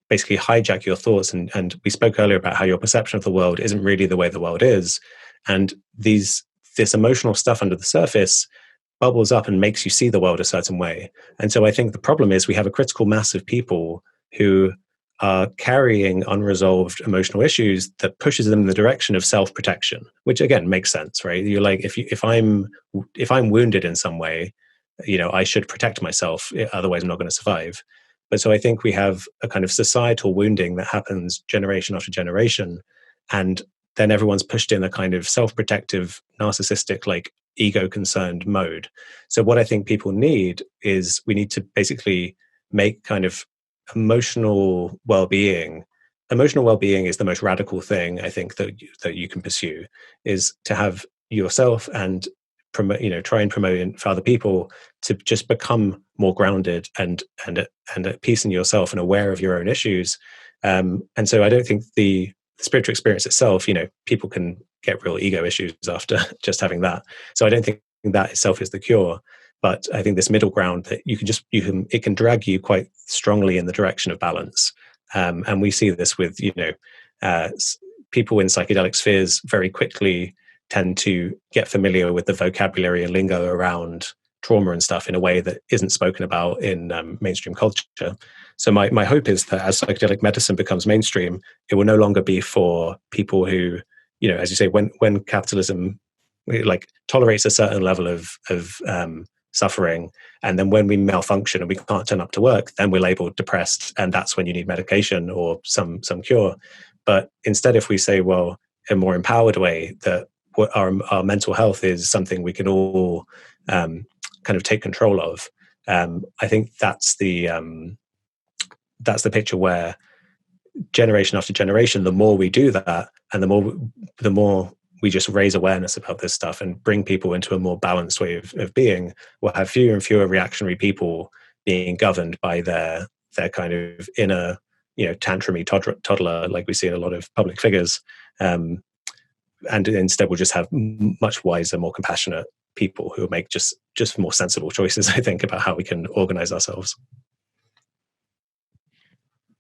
basically hijack your thoughts. And we spoke earlier about how your perception of the world isn't really the way the world is. And this emotional stuff under the surface bubbles up and makes you see the world a certain way. And so I think the problem is we have a critical mass of people who are carrying unresolved emotional issues that pushes them in the direction of self-protection, which again makes sense, right? You're like, if I'm wounded in some way, I should protect myself, otherwise I'm not going to survive. But so I think we have a kind of societal wounding that happens generation after generation, and then everyone's pushed in a kind of self-protective, narcissistic, like ego-concerned mode. So what I think people need is, we need to basically make kind of emotional well-being is the most radical thing I think that you can pursue, is to have yourself and promote, try and promote it for other people, to just become more grounded and at peace in yourself and aware of your own issues. And so I don't think the spiritual experience itself, people can get real ego issues after just having that. So I don't think that itself is the cure. But I think this middle ground that it can drag you quite strongly in the direction of balance. And we see this with, people in psychedelic spheres very quickly tend to get familiar with the vocabulary and lingo around trauma and stuff in a way that isn't spoken about in mainstream culture. So my hope is that as psychedelic medicine becomes mainstream, it will no longer be for people who, as you say, when capitalism tolerates a certain level of suffering, and then when we malfunction and we can't turn up to work, then we're labeled depressed, and that's when you need medication or some cure. But instead, if we say, well, a more empowered way, that our mental health is something we can all kind of take control of, I think that's the picture where generation after generation, the more we do that, and the more we just raise awareness about this stuff and bring people into a more balanced way of being, we'll have fewer and fewer reactionary people being governed by their kind of inner, tantrumy toddler, like we see in a lot of public figures. And instead we'll just have much wiser, more compassionate people who make just more sensible choices, I think, about how we can organize ourselves.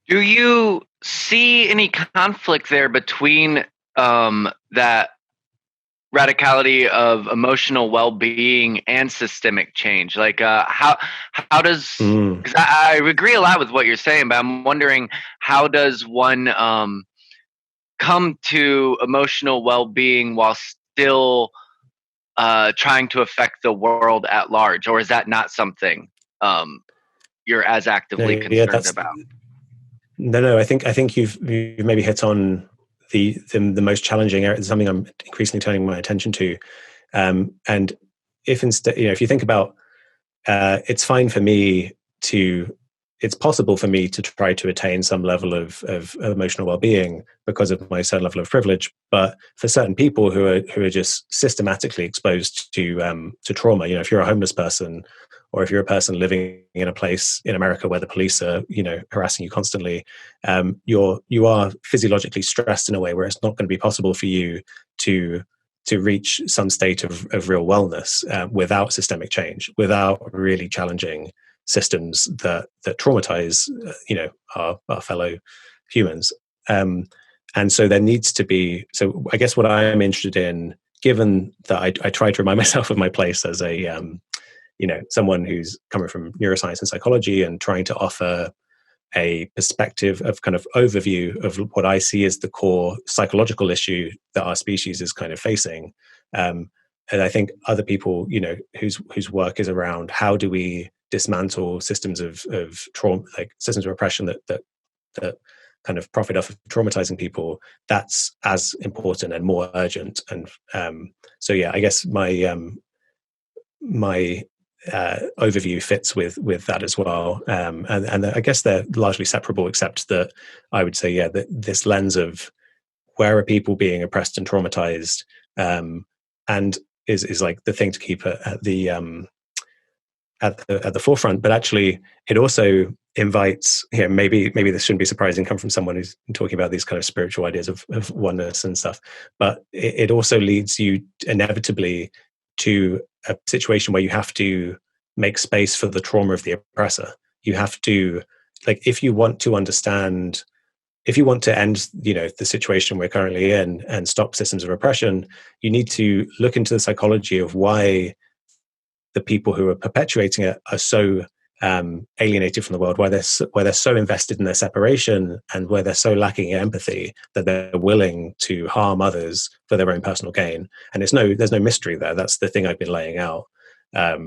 Do you see any conflict there between that radicality of emotional well-being and systemic change? Like how does, because I agree a lot with what you're saying, but I'm wondering, how does one come to emotional well-being while still trying to affect the world at large? Or is that not something you're as actively concerned about? No, I think you've maybe hit on the most challenging area. It's something I'm increasingly turning my attention to. And if instead, if you think about, it's fine for me to it's possible for me to try to attain some level of emotional well-being because of my certain level of privilege. But for certain people who are just systematically exposed to trauma, if you're a homeless person, or if you're a person living in a place in America where the police are, harassing you constantly, you are physiologically stressed in a way where it's not going to be possible for you to reach some state of real wellness without systemic change, without really challenging systems that traumatize, our fellow humans. And so there needs to be. So I guess what I am interested in, given that I try to remind myself of my place as a someone who's coming from neuroscience and psychology and trying to offer a perspective of kind of overview of what I see as the core psychological issue that our species is kind of facing. And I think other people, whose work is around how do we dismantle systems of trauma, like systems of oppression that kind of profit off of traumatizing people, that's as important and more urgent. And so, yeah, I guess my overview fits with that as well, and I guess they're largely separable, except that I would say, that this lens of where are people being oppressed and traumatized, and is like the thing to keep at the forefront. But actually, it also invites, maybe this shouldn't be surprising, come from someone who's talking about these kind of spiritual ideas of oneness and stuff, but it also leads you inevitably to a situation where you have to make space for the trauma of the oppressor. You have to, if you want to end, the situation we're currently in and stop systems of oppression, you need to look into the psychology of why the people who are perpetuating it are so alienated from the world, why they're so invested in their separation, and where they're so lacking in empathy that they're willing to harm others for their own personal gain. And there's no mystery there. That's the thing I've been laying out,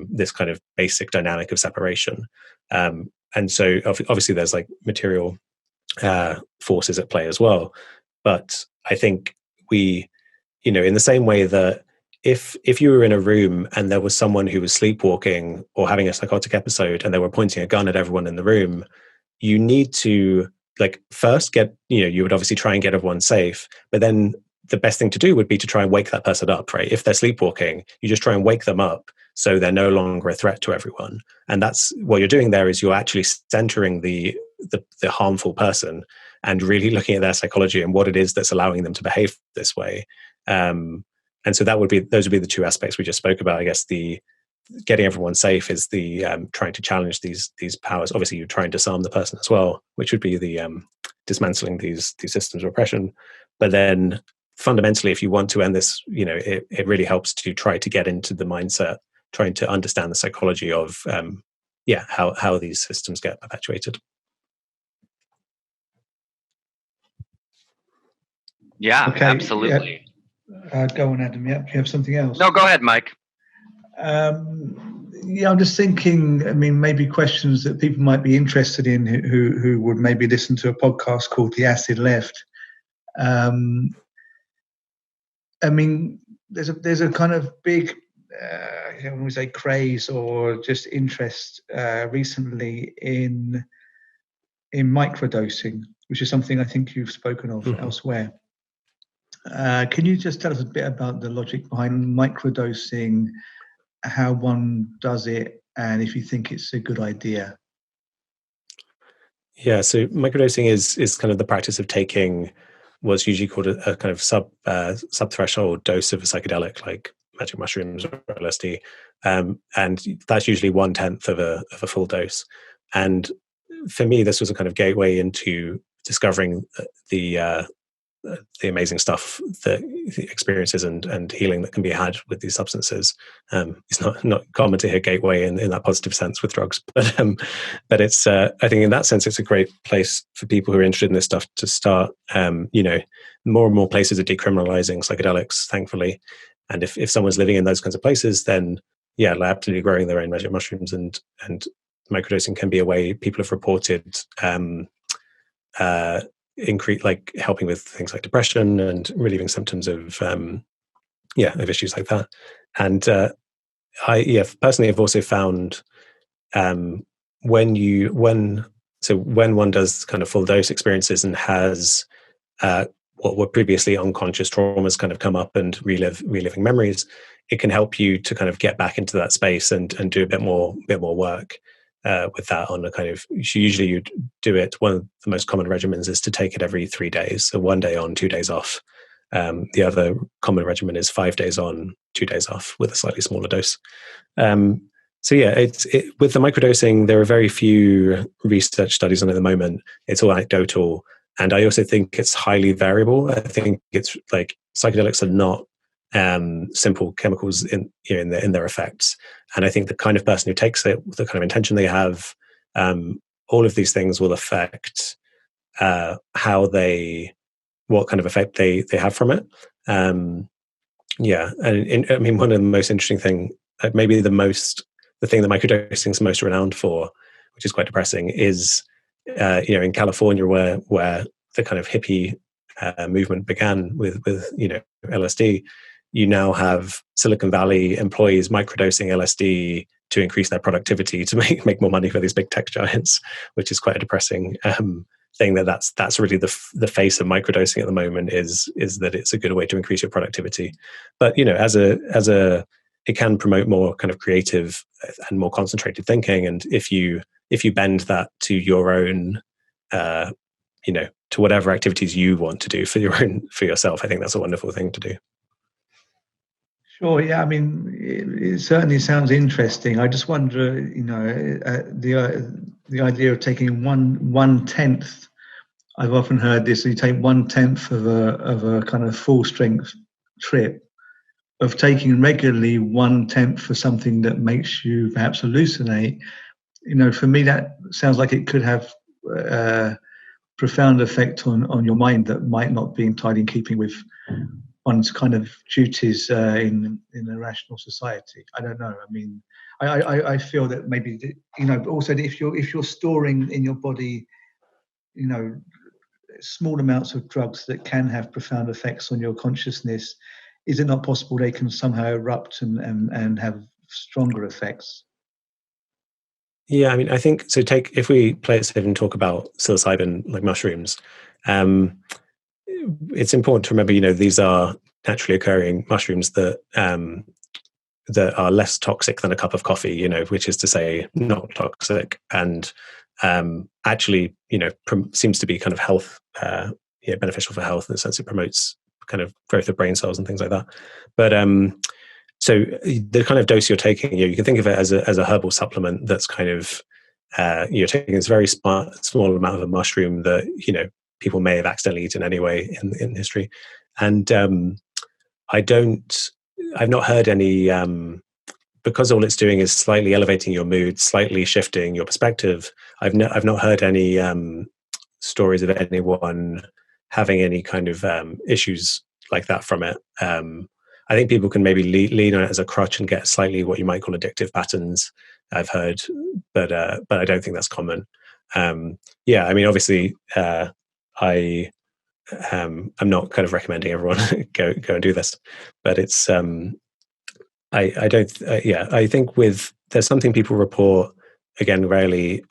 this kind of basic dynamic of separation. And so obviously there's material forces at play as well. But I think we, in the same way that if you were in a room and there was someone who was sleepwalking or having a psychotic episode and they were pointing a gun at everyone in the room, you need to first get, you would obviously try and get everyone safe, but then the best thing to do would be to try and wake that person up, right? If they're sleepwalking, you just try and wake them up so they're no longer a threat to everyone. And that's what you're doing there, is you're actually centering the harmful person and really looking at their psychology and what it is that's allowing them to behave this way. And so those would be the two aspects we just spoke about. I guess the getting everyone safe is the trying to challenge these powers. Obviously, you try and disarm the person as well, which would be the dismantling these systems of oppression. But then fundamentally, if you want to end this, it really helps to try to get into the mindset, trying to understand the psychology of how these systems get perpetuated. Yeah, Okay, absolutely. Yeah. Go on, Adam. Yep. Do you have something else? No, go ahead, Mike. I'm just thinking, maybe questions that people might be interested in who would maybe listen to a podcast called The Acid Left. There's a kind of big, when we say craze or just interest recently in microdosing, which is something I think you've spoken of elsewhere. Can you just tell us a bit about the logic behind microdosing, how one does it, and if you think it's a good idea? Yeah, so microdosing is kind of the practice of taking what's usually called a kind of sub-threshold dose of a psychedelic, like magic mushrooms or LSD, and that's usually 1/10 of a full dose. And for me, this was a kind of gateway into discovering the amazing stuff, the experiences and healing that can be had with these substances. It's not common to hear gateway in that positive sense with drugs, but it's I think in that sense it's a great place for people who are interested in this stuff to start. More and more places are decriminalizing psychedelics, thankfully, and if someone's living in those kinds of places, then absolutely growing their own magic mushrooms and microdosing can be a way people have reported increase, like helping with things like depression and relieving symptoms of issues like that. And I personally have also found when so when one does kind of full dose experiences and has what were previously unconscious traumas kind of come up and reliving memories, it can help you to kind of get back into that space and do a bit more work with that on a kind of, usually you'd do it, one of the most common regimens is to take it every 3 days. So 1 day on, 2 days off. The other common regimen is 5 days on, 2 days off with a slightly smaller dose. So yeah, with the microdosing, there are very few research studies on it at the moment. It's all anecdotal. And I also think it's highly variable. I think it's like psychedelics are not simple chemicals in their effects. And I think the kind of person who takes it, the kind of intention they have, all of these things will affect what kind of effect they have from it. Yeah, and I mean, one of the most interesting thing, maybe the thing that microdosing is most renowned for, which is quite depressing, is in California where the kind of hippie movement began with LSD. You now have Silicon Valley employees microdosing LSD to increase their productivity to make more money for these big tech giants, which is quite a depressing thing. That's really the face of microdosing at the moment is that it's a good way to increase your productivity. But it can promote more kind of creative and more concentrated thinking. And if you bend that to your own, to whatever activities you want to do for yourself, I think that's a wonderful thing to do. Sure. Yeah. I mean, it certainly sounds interesting. I just wonder, the idea of taking 1/10. I've often heard this. You take 1/10 of a kind of full strength trip, of taking regularly 1/10 for something that makes you perhaps hallucinate. For me, that sounds like it could have a profound effect on your mind that might not be entirely in keeping with one's kind of duties in a rational society. I don't know. I mean, I feel that maybe also if you're storing in your body, small amounts of drugs that can have profound effects on your consciousness, is it not possible they can somehow erupt and have stronger effects? Yeah, I mean, I think so. If we play it safe and talk about psilocybin, like mushrooms, it's important to remember, these are naturally occurring mushrooms that are less toxic than a cup of coffee, which is to say not toxic, and actually, seems to be kind of health, beneficial for health in the sense it promotes kind of growth of brain cells and things like that. But so the kind of dose you're taking, you can think of it as a herbal supplement that's kind of you're taking this very small amount of a mushroom that people may have accidentally eaten anyway in history, and I've not heard any because all it's doing is slightly elevating your mood, slightly shifting your perspective. I've not heard any stories of anyone having any kind of issues like that from it. I think people can maybe lean on it as a crutch and get slightly what you might call addictive patterns, I've heard, but I don't think that's common. Yeah, I mean, obviously, I'm not kind of recommending everyone go and do this, but it's I don't I think there's something people report, again, rarely,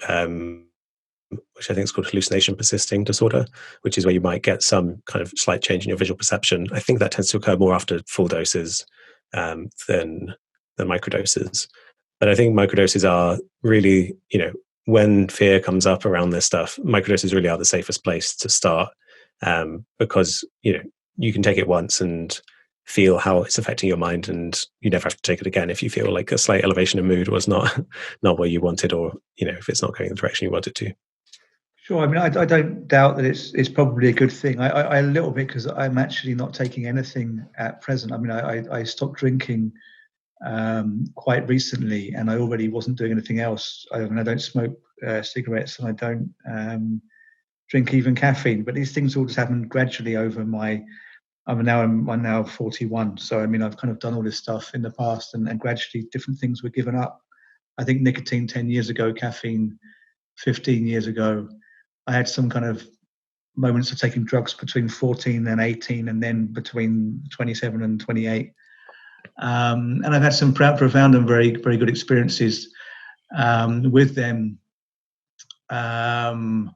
which I think is called hallucination persisting disorder, which is where you might get some kind of slight change in your visual perception. I think that tends to occur more after full doses than microdoses. But I think microdoses are really, when fear comes up around this stuff, microdoses really are the safest place to start, because, you can take it once and feel how it's affecting your mind, and you never have to take it again if you feel like a slight elevation of mood was not what you wanted, or if it's not going in the direction you want it to. Sure. I mean, I don't doubt that it's probably a good thing. I a little bit, because I'm actually not taking anything at present. I mean, I stopped drinking quite recently, and I already wasn't doing anything else. I don't smoke cigarettes, and I don't drink even caffeine. But these things all just happened gradually over I'm now 41. So I mean, I've kind of done all this stuff in the past, and gradually different things were given up. I think nicotine 10 years ago, caffeine 15 years ago. I had some kind of moments of taking drugs between 14 and 18, and then between 27 and 28. And I've had some profound and very, very good experiences with them. And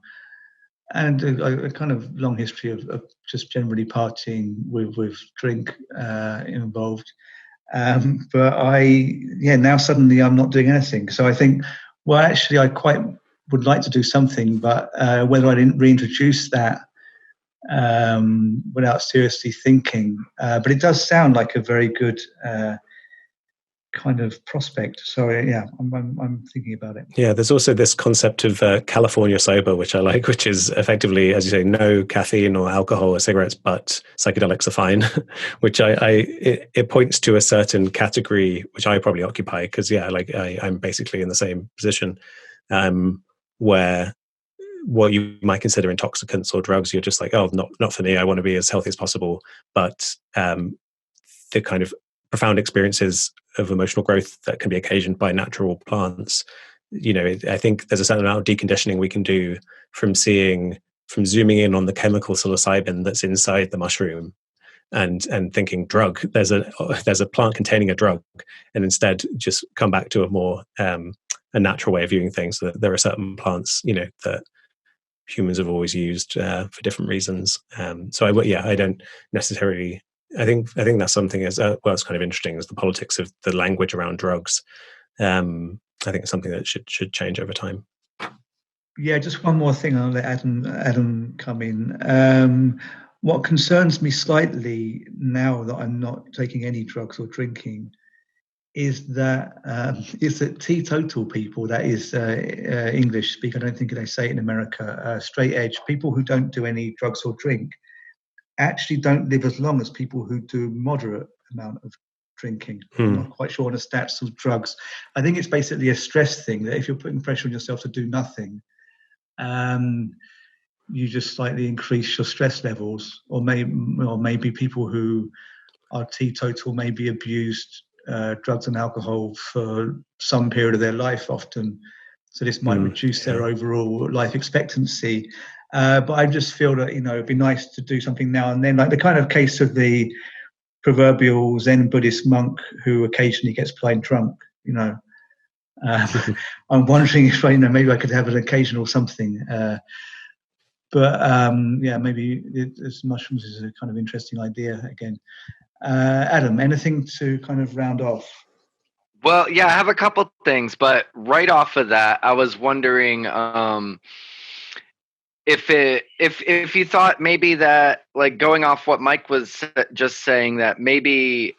a kind of long history of just generally partying with drink involved. But now suddenly I'm not doing anything. So I think, well, actually, I quite would like to do something, but whether I didn't reintroduce that without seriously thinking. But it does sound like a very good kind of prospect. So yeah, I'm thinking about it. Yeah, there's also this concept of California sober, which I like, which is effectively, as you say, no caffeine or alcohol or cigarettes, but psychedelics are fine. Which it points to a certain category which I probably occupy, because I'm basically in the same position, where what you might consider intoxicants or drugs, you're just like, oh, not for me. I want to be as healthy as possible. But the kind of profound experiences of emotional growth that can be occasioned by natural plants, I think there's a certain amount of deconditioning we can do from zooming in on the chemical psilocybin that's inside the mushroom and thinking drug, there's a plant containing a drug, and instead just come back to a more a natural way of viewing things. That there are certain plants that humans have always used for different reasons. So I don't necessarily. I think that's something as well. It's kind of interesting as the politics of the language around drugs. I think it's something that should change over time. Yeah, just one more thing. I'll let Adam come in. What concerns me slightly now that I'm not taking any drugs or drinking is that teetotal people, that is English speak, I don't think they say it in America, straight edge people who don't do any drugs or drink actually don't live as long as people who do moderate amount of drinking. I'm not quite sure on the stats of drugs. I think it's basically a stress thing, that if you're putting pressure on yourself to do nothing, you just slightly increase your stress levels. Or maybe people who are teetotal maybe abused drugs and alcohol for some period of their life often. So this might reduce their overall life expectancy. But I just feel that, it'd be nice to do something now and then, like the kind of case of the proverbial Zen Buddhist monk who occasionally gets blind drunk, I'm wondering if, maybe I could have an occasional something. Maybe mushrooms is a kind of interesting idea again. Adam, anything to kind of round off? Well, yeah, I have a couple things, but right off of that, I was wondering if you thought maybe that, like, going off what Mike was just saying, that maybe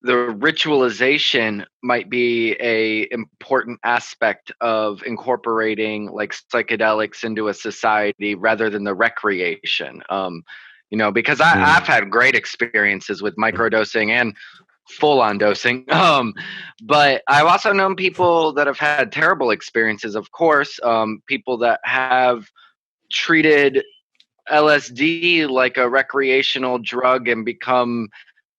the ritualization might be a important aspect of incorporating like psychedelics into a society rather than the recreation. Because I've had great experiences with microdosing and full-on dosing. But I've also known people that have had terrible experiences, of course, people that have treated LSD like a recreational drug and become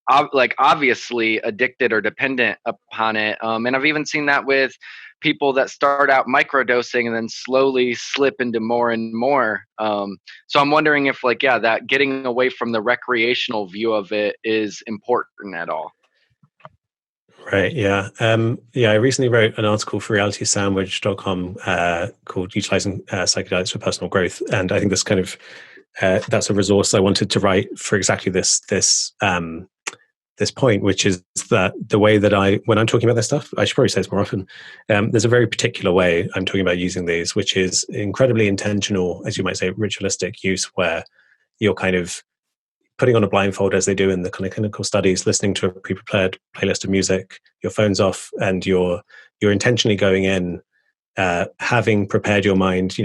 obviously addicted or dependent upon it. And I've even seen that with people that start out microdosing and then slowly slip into more and more. So I'm wondering if that getting away from the recreational view of it is important at all. Right. Yeah. I recently wrote an article for realitysandwich.com called Utilizing Psychedelics for Personal Growth. And I think this kind of, that's a resource I wanted to write for exactly this point, which is that the way that when I'm talking about this stuff, I should probably say this more often, there's a very particular way I'm talking about using these, which is incredibly intentional, as you might say, ritualistic use, where you're kind of putting on a blindfold, as they do in the kind of clinical studies, listening to a pre-prepared playlist of music, your phone's off, and you're intentionally going in, having prepared your mind,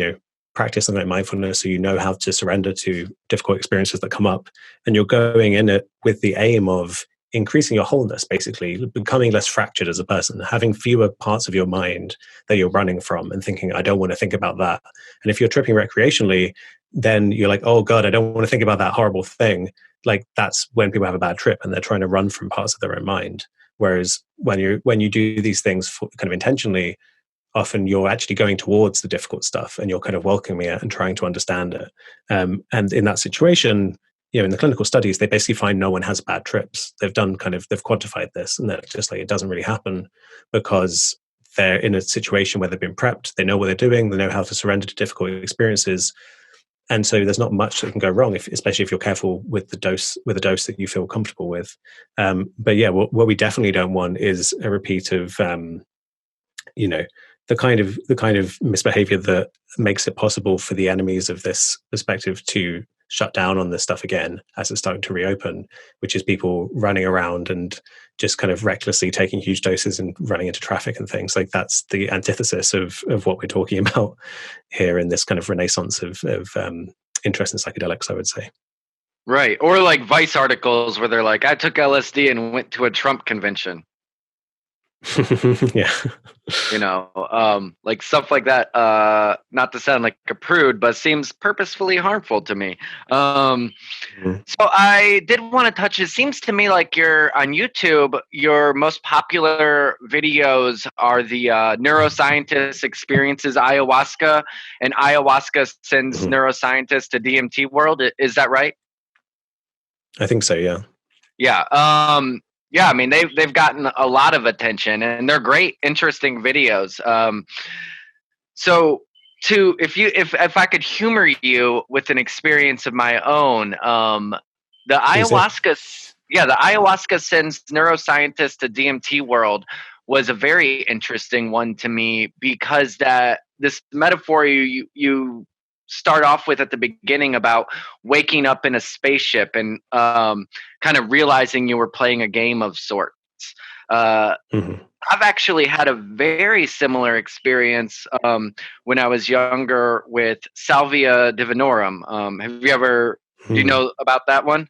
practice something like mindfulness, so you know how to surrender to difficult experiences that come up, and you're going in it with the aim of increasing your wholeness, basically becoming less fractured as a person, having fewer parts of your mind that you're running from and thinking, I don't want to think about that. And if you're tripping recreationally, then you're like, oh God, I don't want to think about that horrible thing. Like, that's when people have a bad trip and they're trying to run from parts of their own mind. Whereas when you do these things kind of intentionally, often you're actually going towards the difficult stuff and you're kind of welcoming it and trying to understand it. And in that situation, in the clinical studies, they basically find no one has bad trips. They've quantified this, and they're just like, it doesn't really happen because they're in a situation where they've been prepped, they know what they're doing, they know how to surrender to difficult experiences. And so there's not much that can go wrong, especially if you're careful with a dose that you feel comfortable with. But yeah, what we definitely don't want is a repeat of, the kind of misbehavior that makes it possible for the enemies of this perspective to shut down on this stuff again as it's starting to reopen, which is people running around and just kind of recklessly taking huge doses and running into traffic and things. Like, that's the antithesis of what we're talking about here in this kind of renaissance of interest in psychedelics, I would say. Right. Or like Vice articles where they're like, I took LSD and went to a Trump convention. Yeah. Like stuff like that. Not to sound like a prude, but seems purposefully harmful to me. So I did want to touch, it seems to me like you're on YouTube, your most popular videos are the Neuroscientist experiences ayahuasca, and ayahuasca sends neuroscientists to DMT world. Is that right? I think so, yeah. Yeah. Yeah, I mean, they've gotten a lot of attention, and they're great, interesting videos. So if I could humor you with an experience of my own, the ayahuasca sends neuroscientists to DMT world was a very interesting one to me, because that this metaphor you start off with at the beginning about waking up in a spaceship and kind of realizing you were playing a game of sorts. I've actually had a very similar experience when I was younger with Salvia divinorum. Have you ever, do you know about that one?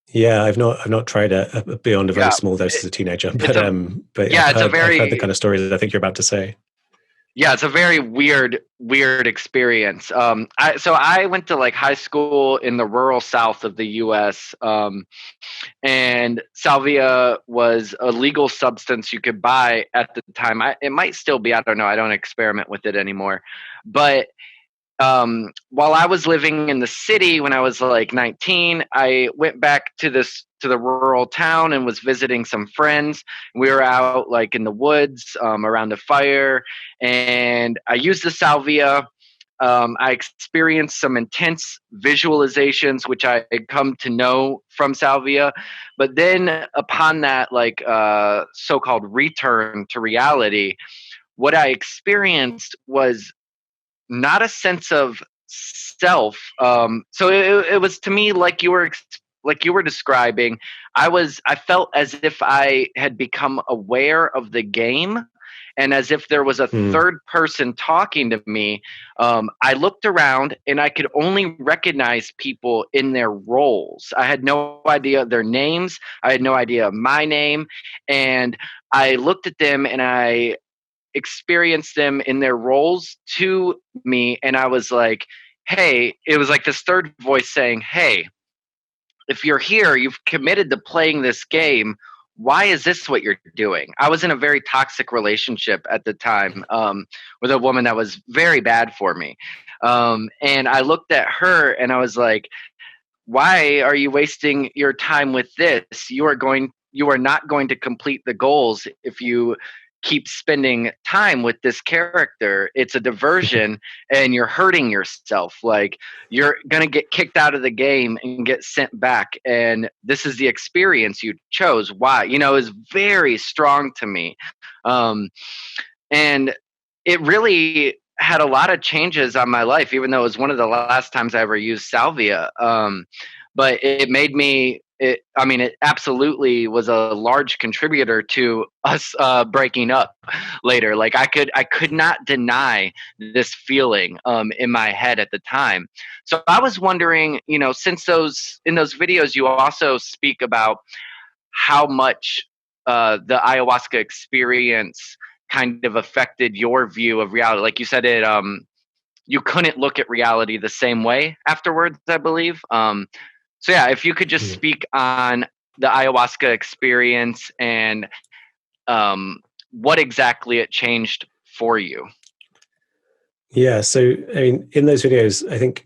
Yeah, I've not tried it beyond a very small dose as a teenager, but I've heard the kind of stories that I think you're about to say. Yeah, it's a very weird experience. I went to like high school in the rural south of the U.S. And salvia was a legal substance you could buy at the time. It might still be. I don't know. I don't experiment with it anymore. But while I was living in the city when I was like 19, I went back to the rural town and was visiting some friends. We were out like in the woods around a fire, and I used the salvia. I experienced some intense visualizations, which I had come to know from salvia. But then upon that, like so-called return to reality, what I experienced was not a sense of self. So it was to me like you were describing. I felt as if I had become aware of the game, and as if there was a third person talking to me. I looked around and I could only recognize people in their roles. I had no idea their names. I had no idea my name. And I looked at them and I experienced them in their roles to me. And I was like, hey, it was like this third voice saying, hey, if you're here, you've committed to playing this game. Why is this what you're doing? I was in a very toxic relationship at the time with a woman that was very bad for me. And I looked at her and I was like, why are you wasting your time with this? You are not going to complete the goals if you keep spending time with this character. It's a diversion and you're hurting yourself. Like, you're going to get kicked out of the game and get sent back. And this is the experience you chose. Why? It was very strong to me. And it really had a lot of changes on my life, even though it was one of the last times I ever used salvia. But it made me, it absolutely was a large contributor to us breaking up later. Like, I could not deny this feeling in my head at the time. So I was wondering, since in those videos you also speak about how much the ayahuasca experience kind of affected your view of reality. Like you said, you couldn't look at reality the same way afterwards, I believe. So yeah, if you could just speak on the ayahuasca experience and what exactly it changed for you. Yeah, so in those videos, I think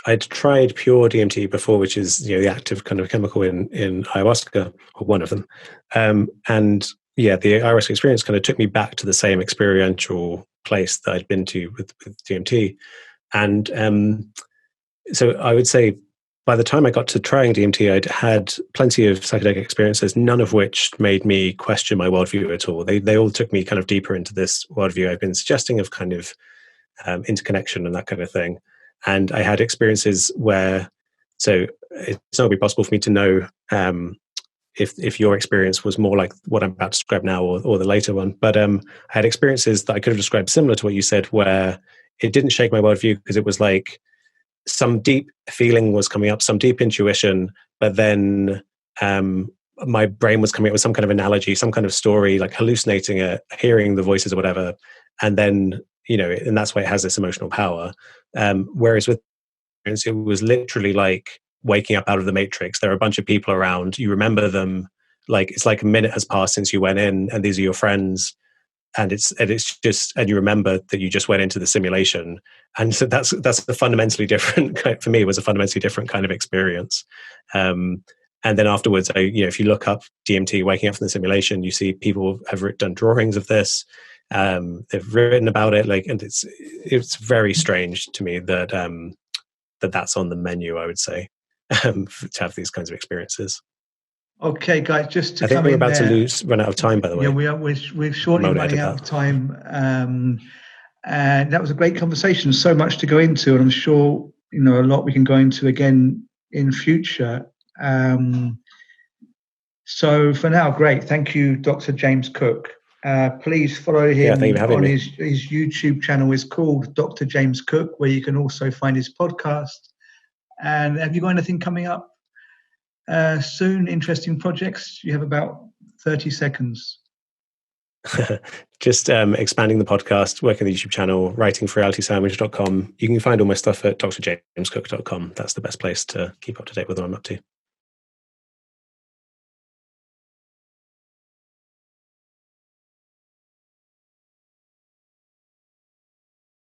I'd tried pure DMT before, which is the active kind of chemical in ayahuasca, or one of them. And yeah, the ayahuasca experience kind of took me back to the same experiential place that I'd been to with DMT. And so I would say by the time I got to trying DMT, I'd had plenty of psychedelic experiences, none of which made me question my worldview at all. They all took me kind of deeper into this worldview I've been suggesting of kind of interconnection and that kind of thing. And I had experiences where, so it's not going to be possible for me to know if your experience was more like what I'm about to describe now or the later one. But I had experiences that I could have described similar to what you said, where it didn't shake my worldview because it was like some deep feeling was coming up, some deep intuition, but then my brain was coming up with some kind of analogy, some kind of story, like hallucinating it, hearing the voices or whatever. And then, and that's why it has this emotional power. Whereas with it was literally like waking up out of the matrix. There are a bunch of people around. You remember them, like it's like a minute has passed since you went in, and these are your friends. And it's just, and you remember that you just went into the simulation. And so that's a fundamentally different, for me, it was a fundamentally different kind of experience. And then afterwards, if you look up DMT, waking up from the simulation, you see people have done drawings of this. They've written about it, and it's very strange to me that that's on the menu, I would say, to have these kinds of experiences. Okay, guys, just to I think come we're in about there, to run out of time, by the way. Yeah, we're shortly running out of time. And that was a great conversation. So much to go into, and I'm sure, a lot we can go into again in future. So for now, great. Thank you, Dr. James Cooke. Please follow him on his YouTube channel. Is called Dr. James Cooke, where you can also find his podcast. And have you got anything coming up soon? Interesting projects? You have about 30 seconds. Just expanding the podcast, working the YouTube channel, writing for realitysandwich.com. You can find all my stuff at drjamescooke.com. That's the best place to keep up to date with what I'm up to.